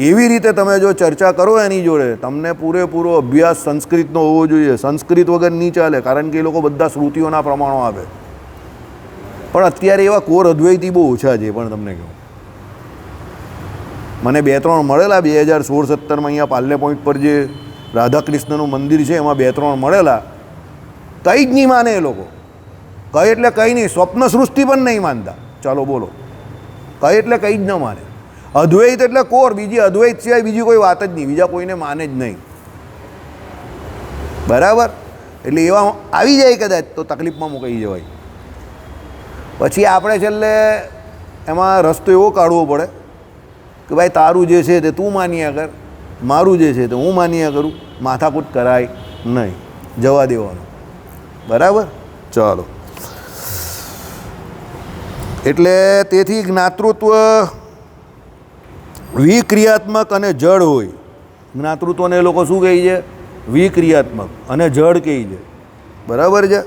એવી રીતે તમે જો ચર્ચા કરો એની જોડે, તમને પૂરેપૂરો અભ્યાસ સંસ્કૃતનો હોવો જોઈએ. સંસ્કૃત વગર નહીં ચાલે. કારણ કે એ લોકો બધા શ્રુતિઓના પ્રમાણો આપે. પણ અત્યારે એવા કોર અદ્વૈતી બહુ ઓછા છે. પણ તમને કહું, મને 2-3 મળેલા 2016-17માં અહીંયા પાલ્લે પોઈન્ટ પર જે રાધાકૃષ્ણનું મંદિર છે એમાં 2-3 મળેલા. કંઈ જ નહીં માને એ લોકો. કંઈ એટલે કંઈ નહીં, સ્વપ્ન સૃષ્ટિ પણ નહીં માનતા. ચાલો બોલો. કંઈ એટલે કંઈ જ ન માને. અદ્વૈત એટલે કોર. બીજી અદ્વૈત સિવાય બીજી કોઈ વાત જ નહીં. બીજા કોઈને માને જ નહીં. બરાબર? એટલે એવા આવી જાય કદાચ તો તકલીફમાં મુકાઈ જવાય. પછી આપણે છેલ્લે એમાં રસ્તો એવો કાઢવો પડે કે ભાઈ તારું જે છે તે તું માન્યા કર, મારું જે છે તે હું માન્યા કરું. માથાકૂટ કરાય નહીં, જવા દેવાનું. બરાબર? ચાલો. એટલે તેથી જ્ઞાતૃત્વ વિક્રિયાત્મક અને જડ હોય. જ્ઞાતૃત્વને એ લોકો શું કહે છે? વિક્રિયાત્મક અને જડ કહે છે. બરાબર છે?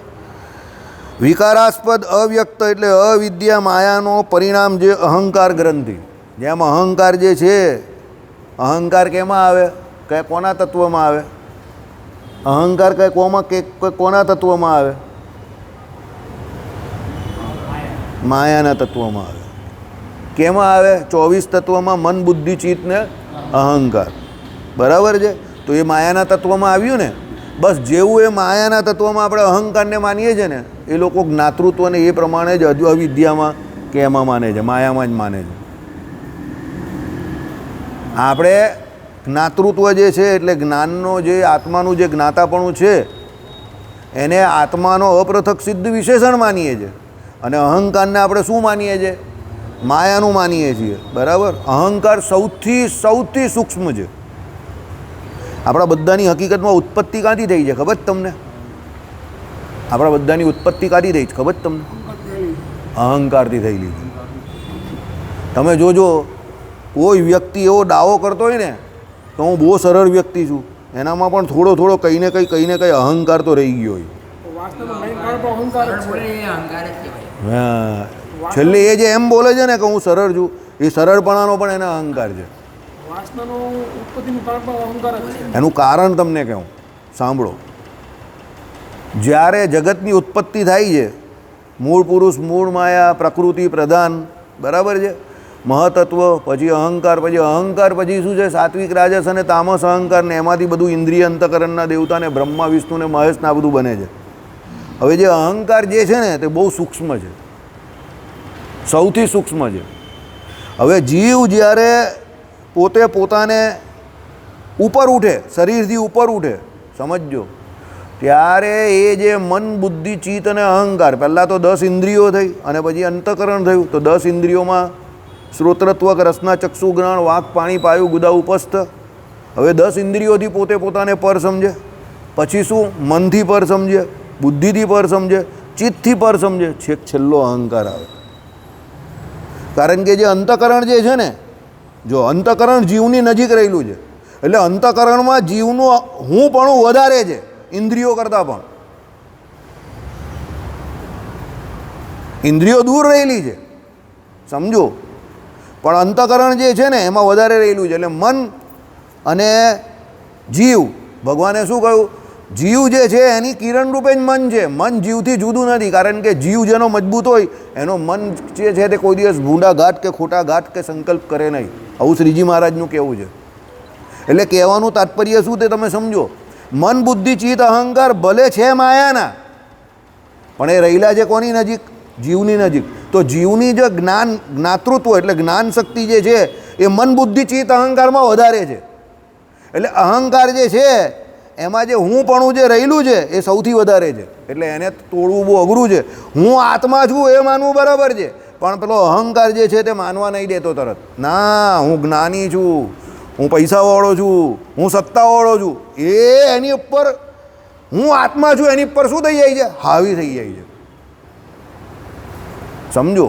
વિકારાસ્પદ અવ્યક્ત એટલે અવિદ્યા માયાનો પરિણામ જે અહંકાર ગ્રંથિ. જેમ અહંકાર જે છે, અહંકાર કેમાં આવે? કે કોના તત્વમાં આવે? અહંકાર કોના તત્વમાં આવે? માયાના તત્વમાં આવે. કેમાં આવે? 24 તત્વમાં મન, બુદ્ધિ, ચિત્ત ને અહંકાર. બરાબર છે? તો એ માયાના તત્વમાં આવ્યું ને. બસ જેવું એ માયાના તત્વમાં આપણે અહંકારને માનીએ છીએ ને એ લોકો જ્ઞાતૃત્વને એ પ્રમાણે જ અવિદ્યામાં કે એમાં માને છે, માયામાં જ માને છે. આપણે જ્ઞાતૃત્વ જે છે એટલે જ્ઞાનનો જે આત્માનું જે જ્ઞાતાપણું છે એને આત્માનો અપૃથક સિદ્ધ વિશેષણ માનીએ છીએ. અને અહંકારને આપણે શું માનીએ છીએ? માયાનું માનીએ છીએ. બરાબર? અહંકાર સૌથી સૂક્ષ્મ છે. આપણા બધાની હકીકતમાં ઉત્પત્તિ ક્યાંથી થઈ છે ખબર જ તમને? આપણા બધાની ઉત્પત્તિ ક્યાંથી થઈ છે ખબર જ તમને? અહંકારથી થયેલી છે. તમે જોજો કોઈ વ્યક્તિ એવો દાવો કરતો હોય ને તો હું બહુ સરળ વ્યક્તિ છું, એનામાં પણ થોડો કંઈ ને કંઈ અહંકાર તો રહી ગયો હોય. હા, છેલ્લે એ જે એમ બોલે છે ને કે હું સરળ છું, એ સરળપણાનો પણ એને અહંકાર છે. એનું કારણ તમને કહું, સાંભળો. જ્યારે જગતની ઉત્પત્તિ થાય છે, મૂળ પુરુષ, મૂળ માયા, પ્રકૃતિ પ્રધાન બરાબર છે. મહતત્વ, પછી અહંકાર, પછી શું છે? સાત્વિક, રાજસ અને તામસ અહંકાર, ને એમાંથી બધું ઇન્દ્રિય અંતકરણના દેવતાને બ્રહ્મા, વિષ્ણુ ને મહેશ આ બધું બને છે. હવે જે અહંકાર જે છે ને તે બહુ સૂક્ષ્મ છે, સૌથી સૂક્ષ્મ છે. હવે જીવ જ્યારે પોતે પોતાને ઉપર ઉઠે, શરીરથી ઉપર ઉઠે, સમજજો, ત્યારે એ જે મન, બુદ્ધિ, ચિત્ત અને અહંકાર, પહેલાં તો 10 ઇન્દ્રિયો થઈ અને પછી અંતકરણ થયું. તો 10 ઇન્દ્રિયોમાં શ્રોત્રત્વક, રસના, ચક્ષુ, ગ્રહણ, વાક, પાણી, પાયુ, ગુદા, ઉપસ્થ. હવે 10 ઇન્દ્રિયોથી પોતે પોતાને પર સમજે. પછી શું? મનથી પર સમજે, બુદ્ધિથી પર સમજે, ચિત્તથી પર સમજે, છેક છેલ્લો અહંકાર આવે. કારણ કે જે અંતકરણ જે છે ને, જો અંતકરણ જીવની નજીક રહેલું છે, એટલે અંતકરણમાં જીવનું હું પણ વધારે છે ઇન્દ્રિયો કરતાં પણ. ઇન્દ્રિયો દૂર રહેલી છે, સમજો, પણ અંતકરણ જે છે ને એમાં વધારે રહેલું છે. એટલે મન અને જીવ, ભગવાને શું કહ્યું? જીવ જે છે એની કિરણ રૂપે જ મન છે. મન જીવથી જુદું નથી, કારણ કે જીવ જેનો મજબૂત હોય એનો મન જે છે તે કોઈ દિવસ ભૂંડા ઘાટ કે ખોટા ઘાટ કે સંકલ્પ કરે નહીં. આવું શ્રીજી મહારાજનું કહેવું છે. એટલે કહેવાનું તાત્પર્ય શું તે તમે સમજો. મન, બુદ્ધિ, ચિત્ત, અહંકાર ભલે છે માયાના, પણ એ રહેલા છે કોની નજીક? જીવની નજીક. તો જીવની જે જ્ઞાતૃત્વ એટલે જ્ઞાન શક્તિ જે છે એ મન, બુદ્ધિ, ચિત્ત, અહંકારમાં વધારે છે. એટલે અહંકાર જે છે એમાં જે હું પણ જે રહેલું છે એ સૌથી વધારે છે. એટલે એને તોડવું બહુ અઘરું છે. હું આત્મા છું એ માનવું બરાબર છે, પણ પેલો અહંકાર જે છે તે માનવા નહીં દેતો તરત. ના, હું જ્ઞાની છું, હું પૈસાવાળો છું, હું સત્તાવાળો છું, એ એની ઉપર હું આત્મા છું એની ઉપર શું થઈ જાય છે? હાવી થઈ જાય છે. સમજો,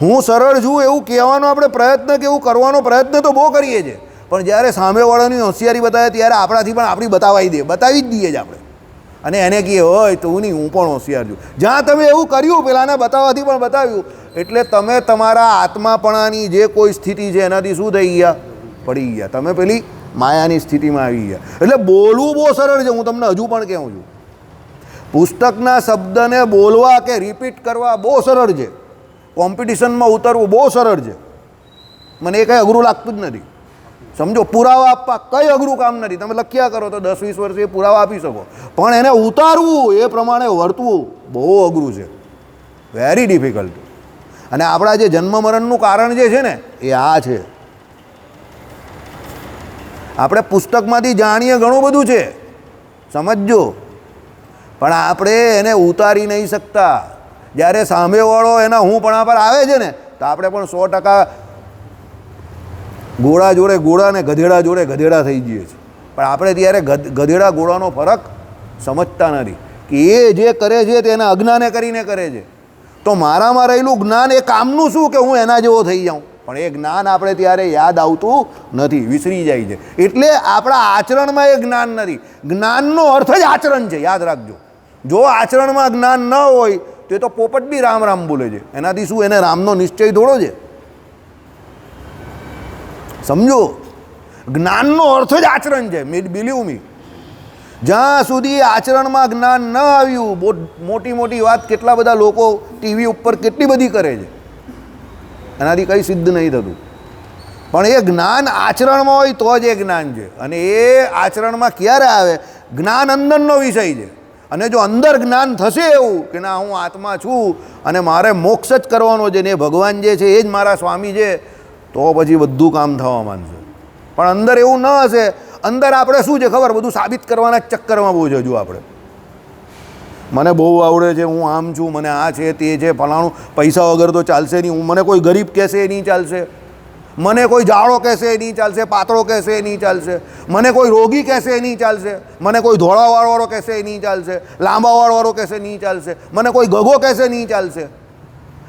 હું સરળ છું એવું કહેવાનો આપણે પ્રયત્ન કે એવું કરવાનો પ્રયત્ન તો બહુ કરીએ છીએ, પણ જ્યારે સામેવાળાની હોશિયારી બતાવે ત્યારે આપણાથી પણ આપણી બતાવી જ દઈએ જ આપણે. અને એને કહીએ, હોય તું નહીં, હું પણ હોશિયાર છું. જ્યાં તમે એવું કર્યું, પેલાને બતાવવાથી પણ બતાવ્યું, એટલે તમે તમારા આત્માપણાની જે કોઈ સ્થિતિ છે એનાથી શું થઈ ગયા? પડી ગયા. તમે પેલી માયાની સ્થિતિમાં આવી ગયા. એટલે બોલવું બહુ સરળ છે. હું તમને હજુ પણ કહું છું, પુસ્તકના શબ્દને બોલવા કે રિપીટ કરવા બહુ સરળ છે. કોમ્પિટિશનમાં ઉતરવું બહુ સરળ છે. મને એ કંઈ અઘરું લાગતું જ નથી. સમજો, પુરાવા આપવા કંઈ અઘરું કામ નથી. તમે લખ્યા કરો તો 10-20 વર્ષે એ પુરાવા આપી શકો, પણ એને ઉતારવું, એ પ્રમાણે વર્તવું બહુ અઘરું છે, વેરી ડિફિકલ્ટ. અને આપણા જે જન્મ મરણનું કારણ જે છે ને એ આ છે. આપણે પુસ્તકમાંથી જાણીએ ઘણું બધું છે, સમજજો, પણ આપણે એને ઉતારી નહીં શકતા. જ્યારે સામેવાળો એના હુંપણા પર આવે છે ને તો આપણે પણ 100% ઘોડા જોડે ઘોડા ને ગધેડા જોડે ગધેડા થઈ જઈએ છીએ. પણ આપણે ત્યારે ગધેડા ઘોડાનો ફરક સમજતા નથી કે એ જે કરે છે તે એના અજ્ઞાને કરીને કરે છે. તો મારામાં રહેલું જ્ઞાન એ કામનું શું કે હું એના જેવો થઈ જાઉં? પણ એ જ્ઞાન આપણે ત્યારે યાદ આવતું નથી, વિસરી જાય છે. એટલે આપણા આચરણમાં એ જ્ઞાન નથી. જ્ઞાનનો અર્થ જ આચરણ છે, યાદ રાખજો. જો આચરણમાં જ્ઞાન ન હોય તો એ તો પોપટ બી રામ રામ બોલે છે. એનાથી શું? એને રામનો નિશ્ચય થોડો છે. સમજો, જ્ઞાનનો અર્થ જ આચરણ છે. બિલીવ મી, જ્યાં સુધી આચરણમાં જ્ઞાન ન આવ્યું, બહુ મોટી મોટી વાત કેટલા બધા લોકો ટીવી ઉપર કેટલી બધી કરે છે, એનાથી કંઈ સિદ્ધ નહીં થતું. પણ એ જ્ઞાન આચરણમાં હોય તો જ એ જ્ઞાન છે. અને એ આચરણમાં ક્યારે આવે? જ્ઞાન અંદરનો વિષય છે. અને જો અંદર જ્ઞાન થશે એવું કે ના, હું આત્મા છું અને મારે મોક્ષ જ કરવાનો છે ને ભગવાન જે છે એ જ મારા સ્વામી છે, તો પછી બધું કામ થવા માંડશે. પણ અંદર એવું ન હશે, અંદર આપણે શું છે ખબર? બધું સાબિત કરવાના ચક્કરમાં બહુ છે. હજુ આપણે મને બહુ આવડે છે, હું આમ છું, મને આ છે તે છે ફલાણું, પૈસા વગર તો ચાલશે નહીં, મને કોઈ ગરીબ કહેશે એ નહીં ચાલશે, મને કોઈ જાડો કહેશે એ નહીં ચાલશે, પાતળો કહેશે એ નહીં ચાલશે, મને કોઈ રોગી કહેશે એ નહીં ચાલશે, મને કોઈ ધોળાવાળવાળો કહેશે એ નહીં ચાલશે, લાંબાવાળવાળો કહેશે નહીં ચાલશે, મને કોઈ ગગો કહેશે નહીં ચાલશે.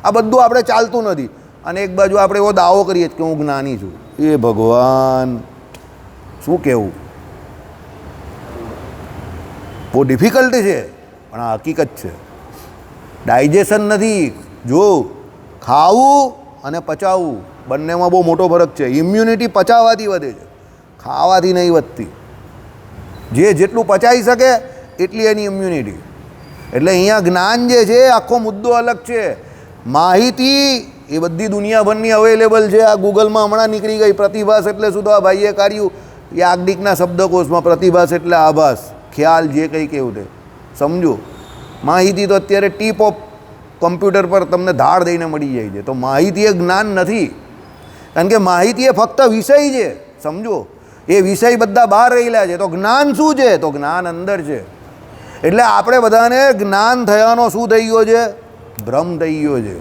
આ બધું આપણે ચાલતું નથી. અને એક બાજુ આપણે એવો દાવો કરીએ કે હું જ્ઞાની છું. એ ભગવાન, શું કહેવું? બહુ ડિફિકલ્ટ છે, પણ આ હકીકત છે. ડાયજેશન નથી. જો ખાવું અને પચાવવું બંનેમાં બહુ મોટો ફરક છે. ઇમ્યુનિટી પચાવવાથી વધે છે, ખાવાથી નહીં વધતી. જે જેટલું પચાવી શકે એટલી એની ઇમ્યુનિટી. એટલે અહીંયા જ્ઞાન જે છે આખો મુદ્દો અલગ છે. માહિતી એ બધી દુનિયાભરની અવેલેબલ છે. આ ગૂગલમાં હમણાં નીકળી ગઈ. પ્રતિભાસ એટલે શું? તો આ ભાઈએ કાઢ્યું યાજ્ઞિકના શબ્દકોશમાં. પ્રતિભાસ એટલે આભાસ, ખ્યાલ, જે કંઈ કેવું તે સમજો. માહિતી તો અત્યારે ટીપ ઓફ કમ્પ્યુટર પર તમને ધાડ દઈને મળી જાય છે. તો માહિતી એ જ્ઞાન નથી, કારણ કે માહિતી એ ફક્ત વિષય છે. સમજો, એ વિષય બધા બહાર રહેલા છે. તો જ્ઞાન શું છે? તો જ્ઞાન અંદર છે. એટલે આપણે બધાને જ્ઞાન થયાનો શું થઈ ગયો છે? ભ્રમ થઈ ગયો છે.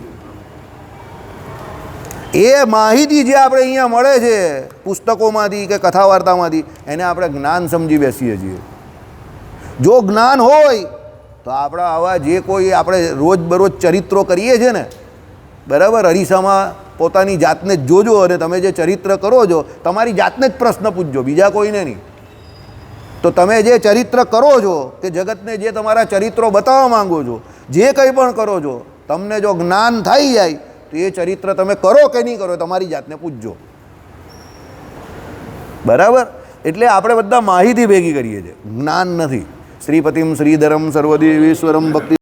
એ માહિતી જે આપણે અહીંયા મળે છે પુસ્તકોમાંથી કે કથા વાર્તામાંથી, એને આપણે જ્ઞાન સમજી બેસીએ છીએ. જો જ્ઞાન હોય તો આપણા આવા જે કોઈ આપણે રોજબરોજ ચરિત્રો કરીએ છીએ ને, બરાબર, અરીસામાં પોતાની જાતને જ જોજો અને તમે જે ચરિત્ર કરો છો તમારી જાતને જ પ્રશ્ન પૂછજો, બીજા કોઈને નહીં. તો તમે જે ચરિત્ર કરો છો કે જગતને જે તમારા ચરિત્રો બતાવવા માંગો છો, જે કંઈ પણ કરો છો, તમને જો જ્ઞાન થઈ જાય તો એ ચરિત્ર તમે કરો કે નહીં કરો તમારી જાતને પૂછજો. બરાબર? એટલે આપણે બધા માહિતી ભેગી કરીએ છીએ, જ્ઞાન નથી. શ્રીપતિમ શ્રીધરમ સર્વદેવેશ્વરમ ભક્તિ